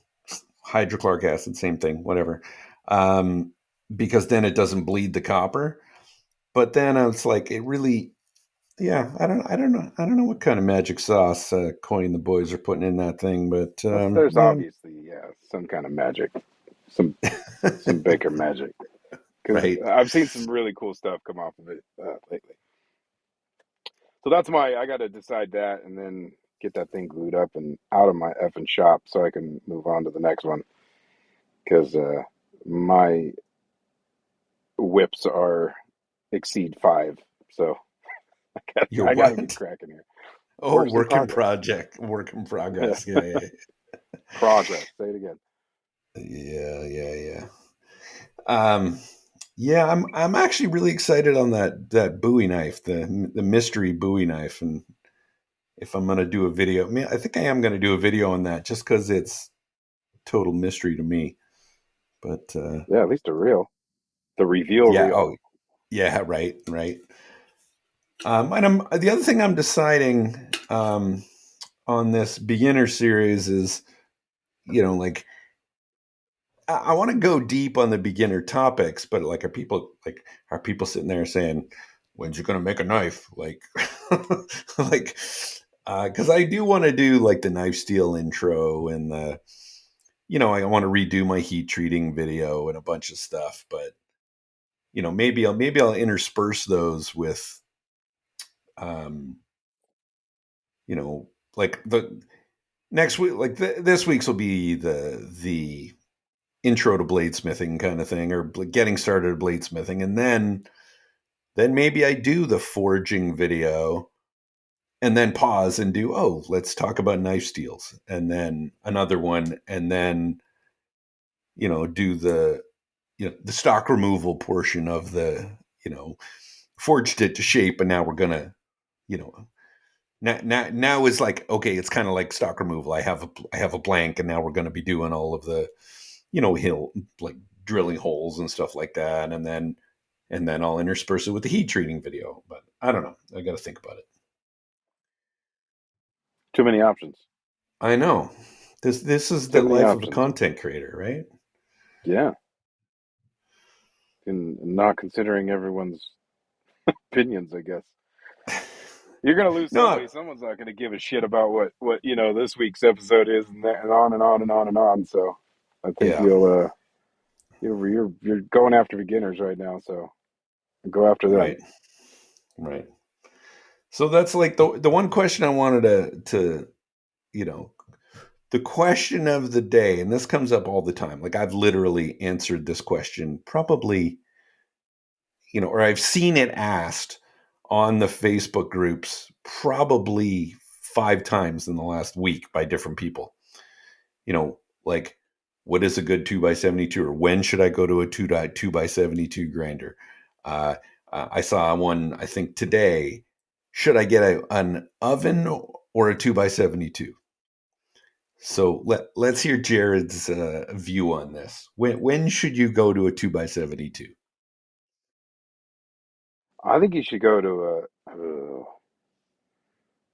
hydrochloric acid, same thing, whatever. Um, because then it doesn't bleed the copper. But then it's like it really, yeah. I don't know what kind of magic sauce Coin the boys are putting in that thing, but There's yeah, obviously some kind of magic, some Baker magic, because right. I've seen some really cool stuff come off of it lately. So that's I got to decide that and then get that thing glued up and out of my effing shop so I can move on to the next one because my whips are exceed 5. So Your I got to get what? cracking here. Oh, Works in progress. work in progress. Yeah, yeah, Progress. Say it again. yeah, yeah, yeah. Um, yeah, I'm actually really excited on that Bowie knife, the mystery Bowie knife, and if I'm gonna do a video, I mean, I think I am gonna do a video on that just because it's total mystery to me. But Yeah, at least the reveal yeah, reel. oh yeah, right, right. And the other thing I'm deciding on this beginner series is, like I want to go deep on the beginner topics, but like, are people sitting there saying, "When's you gonna make a knife?" Like, like, because I do want to do like the knife steel intro and I want to redo my heat treating video and a bunch of stuff, but maybe I'll intersperse those with, um, like the next week, like this week's will be the intro to bladesmithing kind of thing, or getting started at bladesmithing, and then maybe I do the forging video, and then pause and do, let's talk about knife steels, and then another one, and then do the stock removal portion of the forged it to shape, and now we're gonna you know now is like, okay, it's kind of like stock removal. I have a blank, and now we're going to be doing all of the hill, like drilling holes and stuff like that, and then I'll intersperse it with the heat treating video. But I don't know. I got to think about it. Too many options. I know this is Too the many life of a options. content creator, right? Yeah. And not considering everyone's opinions, I guess. You're gonna lose No, somebody. Someone's not gonna give a shit about what this week's episode is, and that, and on and on and on and on. So, I think yeah, you're going after beginners right now. So go after them. right. Right. So that's like the one question I wanted to you know, the question of the day, and this comes up all the time. Like I've literally answered this question probably, or I've seen it asked on the Facebook groups probably 5 times in the last week by different people. Like what is a good 2x72, or when should I go to a 2x72 grinder? I saw one, I think today, should I get an oven or a 2x72? So let's hear Jerid's view on this. When should you go to a 2x72? I think you should go to a.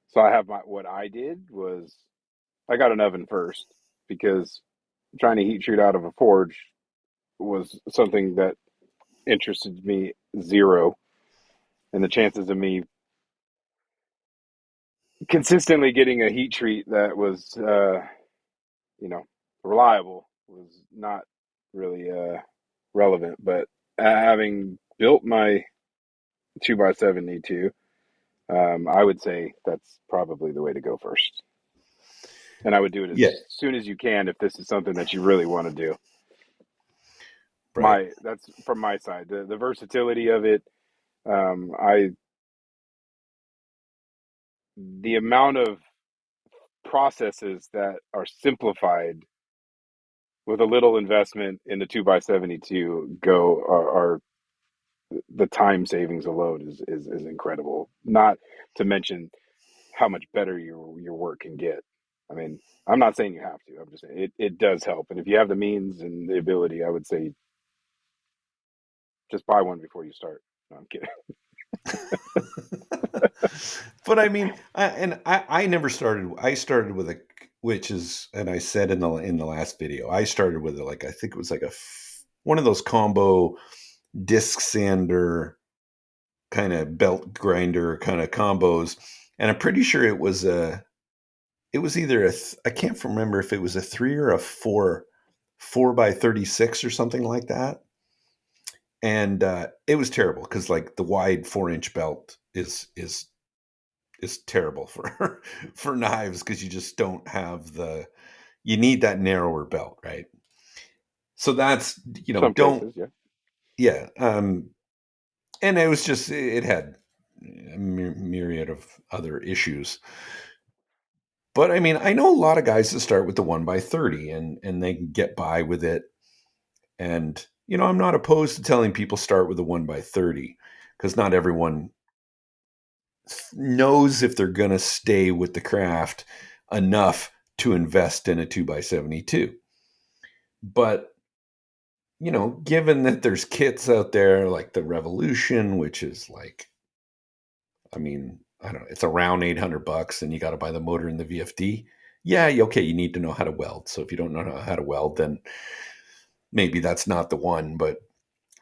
So I have what I did was I got an oven first because trying to heat treat out of a forge was something that interested me zero, and the chances of me consistently getting a heat treat that was you know reliable was not really relevant. But having built my 2x72, I would say that's probably the way to go first, and I would do it Yeah, as soon as you can if this is something that you really want to do. right. That's from my side, the versatility of it. I The amount of processes that are simplified with a little investment in the 2x72 are the time savings alone is incredible. Not to mention how much better your work can get. I mean, I'm not saying you have to. I'm just saying it does help. And if you have the means and the ability, I would say just buy one before you start. No, I'm kidding. But I mean, I never started. I started with a, which is, and I said in the last video, I started with like, I think it was like one of those combo disc sander kind of belt grinder kind of combos, and I'm pretty sure it was either I can't remember if it was a 3 or a 4x36 or something like that. And it was terrible because like the wide 4-inch belt is terrible for for knives, because you just don't have you need that narrower belt, right? So that's, Some don't, cases, yeah. yeah. And it was just, it had a myriad of other issues. But I mean, I know a lot of guys that start with the 1x30 and they can get by with it. And I'm not opposed to telling people start with a 1x30, because not everyone knows if they're going to stay with the craft enough to invest in a 2x72. But, given that there's kits out there like the Revolution, which is like, I mean, I don't know, it's around $800 and you got to buy the motor and the VFD. Yeah, okay, you need to know how to weld. So if you don't know how to weld, then maybe that's not the one. But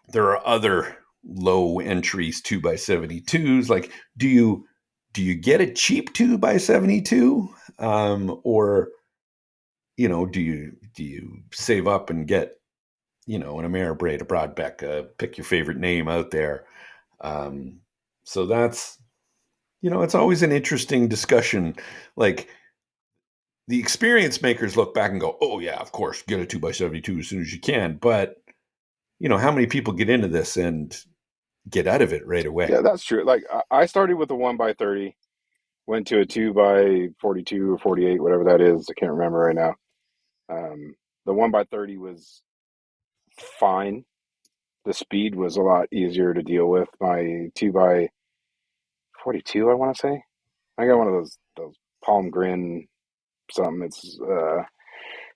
there are other low entries 2x72s. Like, do you get a cheap 2x72, or do you save up and get an Ameribraid, a Broadbeck, pick your favorite name out there. um, so that's, it's always an interesting discussion. Like, the experience makers look back and go, oh yeah, of course, get a 2x72 as soon as you can. But how many people get into this and get out of it right Yeah, away? that's true. Like I started with a 1x30, went to a 2x42 or 48, whatever that is. I can't remember right now. The 1x30 was fine. The speed was a lot easier to deal with. My 2x42, I want to say. I got one of those palm grin something. It's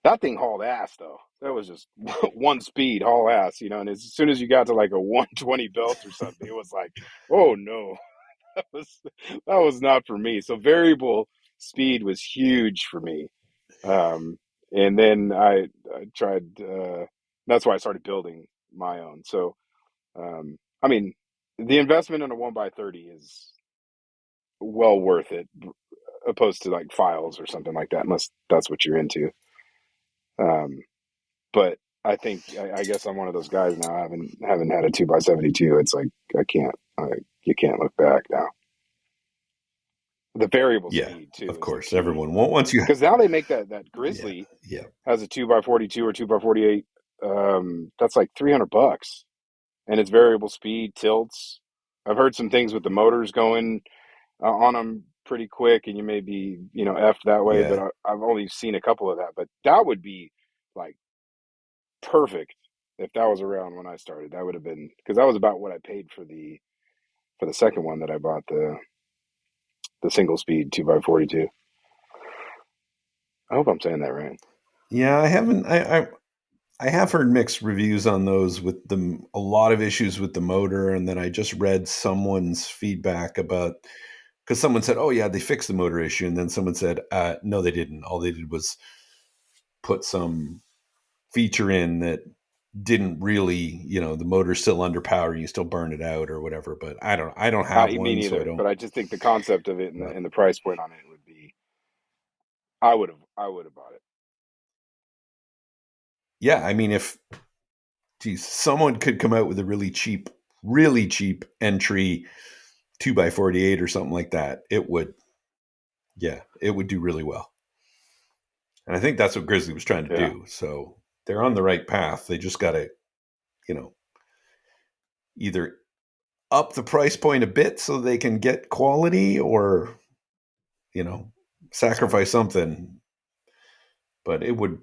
that thing hauled ass though. That was just one speed haul ass, and as soon as you got to like a 120 belt or something, it was like, oh no, was that was not for me. So variable speed was huge for me. And then I tried. That's why I started building my own. So I mean, the investment in a 1x30 is well worth it, opposed to like files or something like that, unless that's what you're into. Um, but I guess I'm one of those guys now. I haven't had a 2x72. It's like you can't look back now. The variable Yeah, speed too of is the course. key Everyone once you because now they make that yeah, Grizzly yeah, has a 2x42 or 2x48. That's like $300, and it's variable speed tilts. I've heard some things with the motors going on them pretty quick, and you may be F that way, but yeah. I've only seen a couple of that. But that would be like perfect if that was around when I started. That would have been because that was about what I paid for the second one that I bought, the single speed 2x42. I hope I'm saying that right. Yeah, I haven't I have heard mixed reviews on those with a lot of issues with the motor, and then I just read someone's feedback about because someone said, "Oh yeah, they fixed the motor issue," and then someone said, "No, they didn't. All they did was put some feature in that didn't really, the motor's still under power, and you still burn it out or whatever." But I don't have Me one, so I neither, don't. but I just think the concept of it and Uh, the price point on it would be. I would have bought it. yeah, I mean, if geez, someone could come out with a really cheap entry 2x48 or something like that, it would do really well. And I think that's what Grizzly was trying to Yeah, do. So they're on the right path. They just got to, you know, either up the price point a bit so they can get quality or, you know, sacrifice something. But it would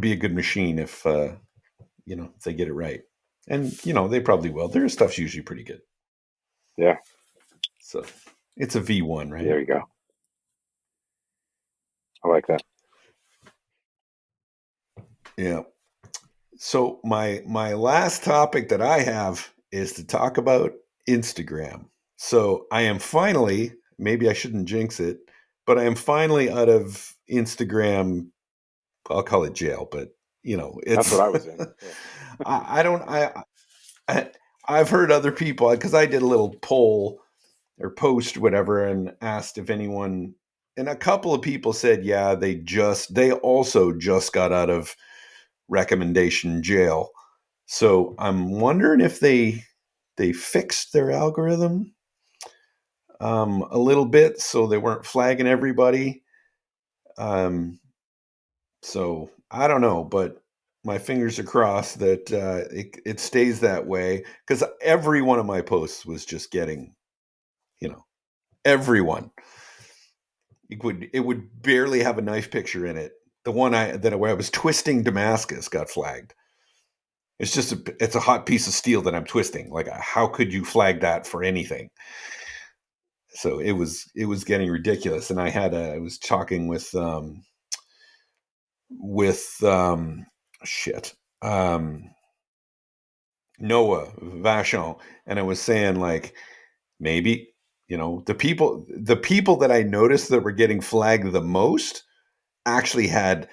be a good machine if they get it right. And, they probably will. Their stuff's usually pretty good. yeah. So it's a V1, right? There you go. I like that. Yeah. So my last topic that I have is to talk about Instagram. So I am finally, maybe I shouldn't jinx it, but I am finally out of Instagram. I'll call it jail, but That's it's what I was in. Yeah. I don't I I've heard other people because I did a little poll or post whatever and asked if anyone, and a couple of people said yeah, they also just got out of recommendation jail. So I'm wondering if they fixed their algorithm a little bit so they weren't flagging everybody. Um, so I don't know, but my fingers are crossed that it stays that way because every one of my posts was just getting, everyone. It would barely have a knife picture in it. The one where I was twisting Damascus got flagged. It's a hot piece of steel that I'm twisting. Like, how could you flag that for anything? So it was getting ridiculous. And I was talking with shit Noah Vachon, and I was saying like maybe the people that I noticed that were getting flagged the most actually had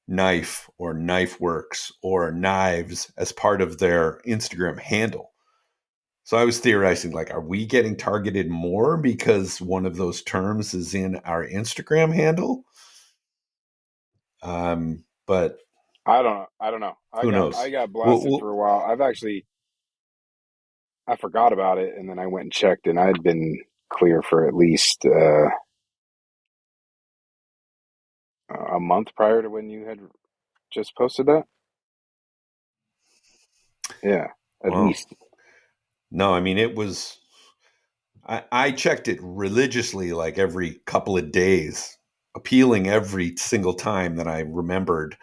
knife or knife works or knives as part of their Instagram handle. So I was theorizing, like, are we getting targeted more because one of those terms is in our Instagram handle? But I don't know. who I knows? got Well, blasted well, for a while. I forgot about it, and then I went and checked, and I'd been clear for at least a month prior to when you had just posted that. Yeah, at well, least. no, I mean, it was, I checked it religiously, like every couple of days, appealing every single time that I remembered,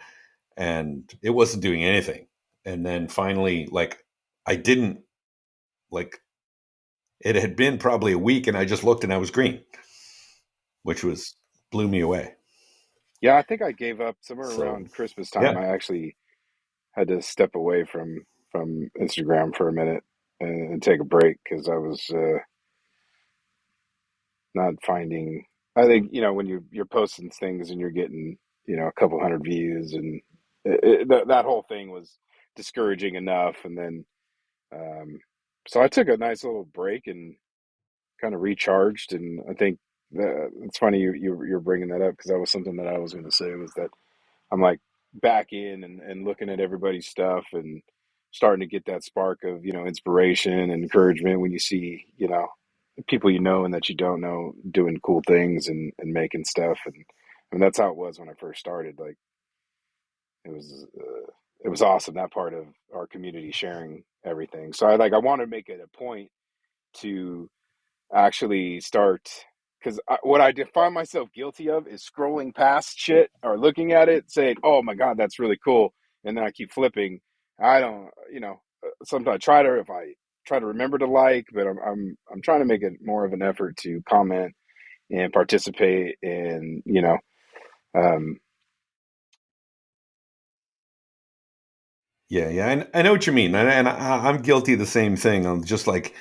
and it wasn't doing anything. And then finally, like, I didn't, like, it had been probably a week, and I just looked and I was green, which was blew me away. Yeah, I think I gave up somewhere So around Christmas time. yeah, I actually had to step away from Instagram for a minute and take a break because I was not finding. I think when you're posting things and you're getting a couple hundred views, and that whole thing was discouraging enough. And then so I took a nice little break and kind of recharged. And I think it's funny you're bringing that up because that was something that I was going to say was that I'm like. back in and looking at everybody's stuff and starting to get that spark of, inspiration and encouragement when you see, people and that you don't know doing cool things and making stuff. And I mean, that's how it was when I first started. Like it was, it was awesome, that part of our community sharing everything. So I want to make it a point to actually start, because what I define myself guilty of is scrolling past shit or looking at it saying, oh my god, that's really cool, and then I keep flipping. I don't, sometimes if I try to remember to like, but I'm trying to make it more of an effort to comment and participate, and um Yeah, yeah, I know what you mean, and I'm guilty of the same thing. I'm just like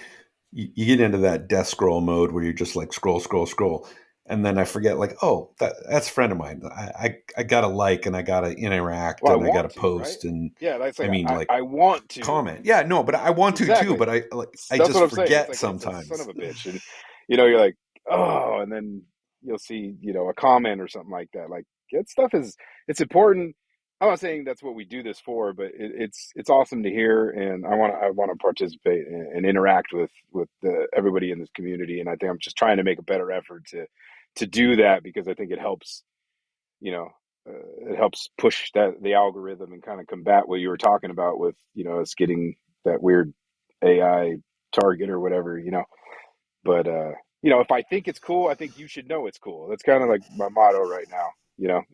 you get into that death scroll mode where you're just like scroll, scroll, scroll, and then I forget like, oh, that's a friend of mine. I gotta like and I gotta interact well, I and I gotta want to, right? post and Yeah, that's I like mean like I want to. comment. Yeah, no, but I want to too, Exactly. but I That's what just I'm saying. It's forget like it's a son sometimes. of a bitch, and you're like, oh, and then you'll see, a comment or something like that. Like that stuff it's important. I'm not saying that's what we do this for, but it's awesome to hear, and I want to participate and interact with everybody in this community, and I think I'm just trying to make a better effort to do that because I think it helps you know, it helps push the algorithm and kind of combat what you were talking about with us getting that weird AI target or whatever. But if I think it's cool, I think you should know it's cool. That's kind of like my motto right now.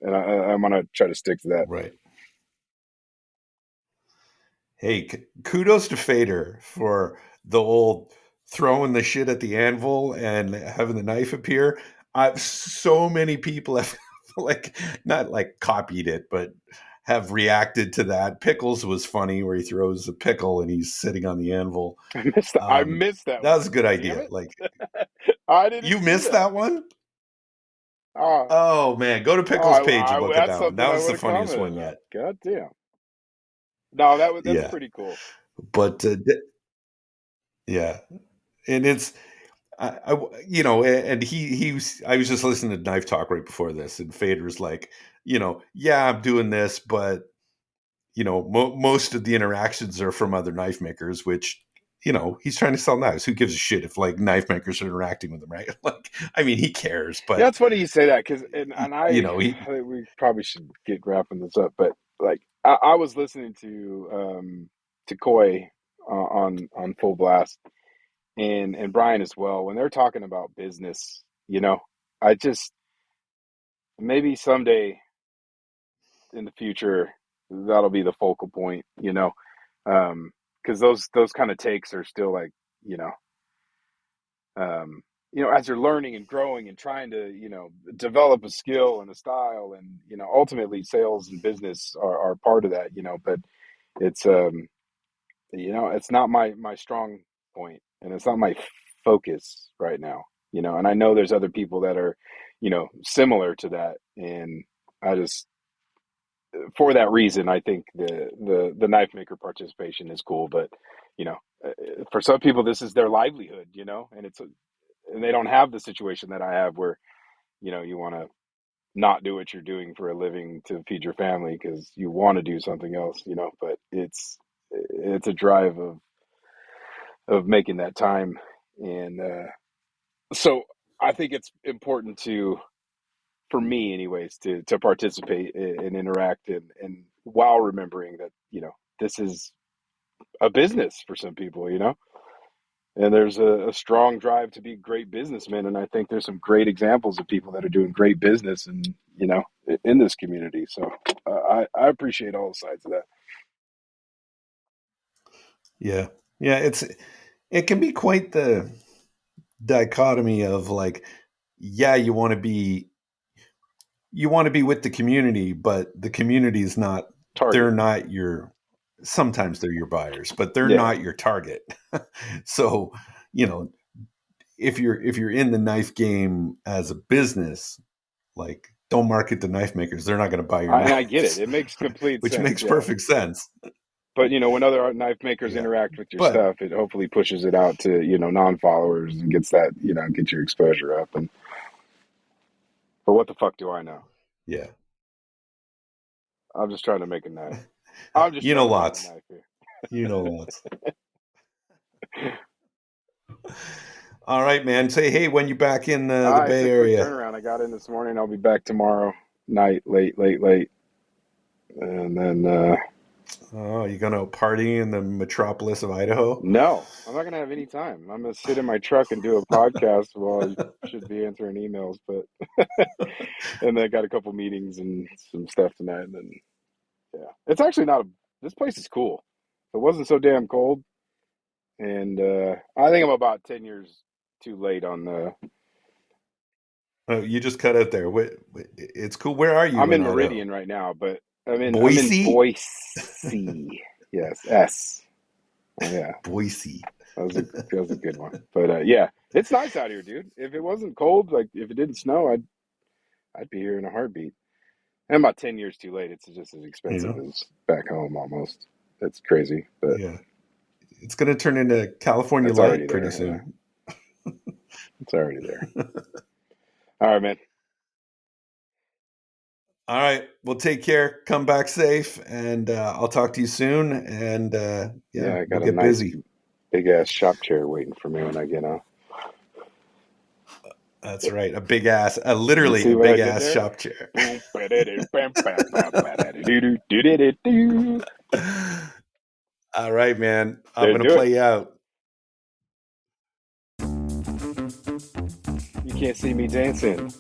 And I'm gonna try to stick to that. Right. Hey, kudos to Fader for the old throwing the shit at the anvil and having the knife appear. So many people have like not like copied it, but have reacted to that. Pickles was funny where he throws a pickle and he's sitting on the anvil. I missed that That was a one. good Damn idea. it! Like I didn't you see missed that. that one? Oh, Oh man, go to Pickles page and look at that's that one. something That I was would the have funniest commented one on. yet. God damn. No, that's Yeah, pretty cool. but yeah, and it's and I was just listening to Knife Talk right before this, and Fader's like, yeah, I'm doing this, but most of the interactions are from other knife makers, which he's trying to sell knives. Who gives a shit if like knife makers are interacting with him, right? Like, I mean, he cares, Yeah, but it's funny you say that because, and he I think we probably should get wrapping this up, but like I was listening to Koi on Full Blast and Brian as well when they're talking about business. I just maybe someday in the future that'll be the focal point. Because those kind of takes are still like you know um, as you're learning and growing and trying to, develop a skill and a style, and ultimately sales and business are part of that, but it's it's not my strong point, and it's not my focus right now, and I know there's other people that are, similar to that, and I just for that reason, I think the knife maker participation is cool, but for some people this is their livelihood, and and they don't have the situation that I have where you want to not do what you're doing for a living to feed your family because you want to do something else, but it's a drive of making that time, and so I think it's important for me anyways to participate and interact, and while remembering that this is a business for some people, and there's a strong drive to be great businessmen, and I think there's some great examples of people that are doing great business and in this community. So I appreciate all sides of that. yeah, yeah. It can be quite the dichotomy of like, yeah, you want to be with the community, but the community is not. They're Target. not your. Sometimes they're your buyers, but they're Yeah, not your target. So you know if you're in the knife game as a business, like don't market to knife makers. They're not going to buy your and I get it. knives, It makes complete which sense. makes Yeah, perfect sense. but when other knife makers Yeah, interact with your but stuff, it hopefully pushes it out to non-followers and gets that get your exposure up. And but what the fuck do I know? yeah, I'm just trying to make a knife. I'm just You know trying to make a lots. knife here. You know lots. All right, man. Say hey when you're back in the It's Bay a quick Area. turnaround. I got in this morning. I'll be back tomorrow night, late. And then, Oh, you gonna party in the metropolis of Idaho? no, I'm not going to have any time. I'm going to sit in my truck and do a podcast while I should be answering emails. But, and then I got a couple meetings and some stuff tonight. And then, yeah, it's actually not this place is cool. It wasn't so damn cold. And I think I'm about 10 years too late on the. Oh, you just cut out there. It's cool. Where are you I'm in in Idaho? Meridian right now, but I'm in Boise? Boise. Yes, S. Oh yeah, Boise. that was a good one. But yeah, it's nice out here, dude. If it wasn't cold, like if it didn't snow, I'd be here in a heartbeat. And I'm about 10 years too late. It's just as expensive Yeah. as back home almost. It's crazy, but Yeah. It's gonna turn into California it's already light pretty there. Yeah, soon. it's already there. All right, man. All right. Well, take care. Come back safe, and I'll talk to you soon. And Yeah, yeah, I we'll got a get nice busy. big ass shop chair waiting for me when I get out. That's right. A big ass, You literally see a what I big did ass there? shop chair. Boom, ba-da-da, bam, bam, bam, ba-da-da-doo-doo, doo-doo-doo-doo. All right, man. I'm Let's gonna do it. play you out. You can't see me dancing.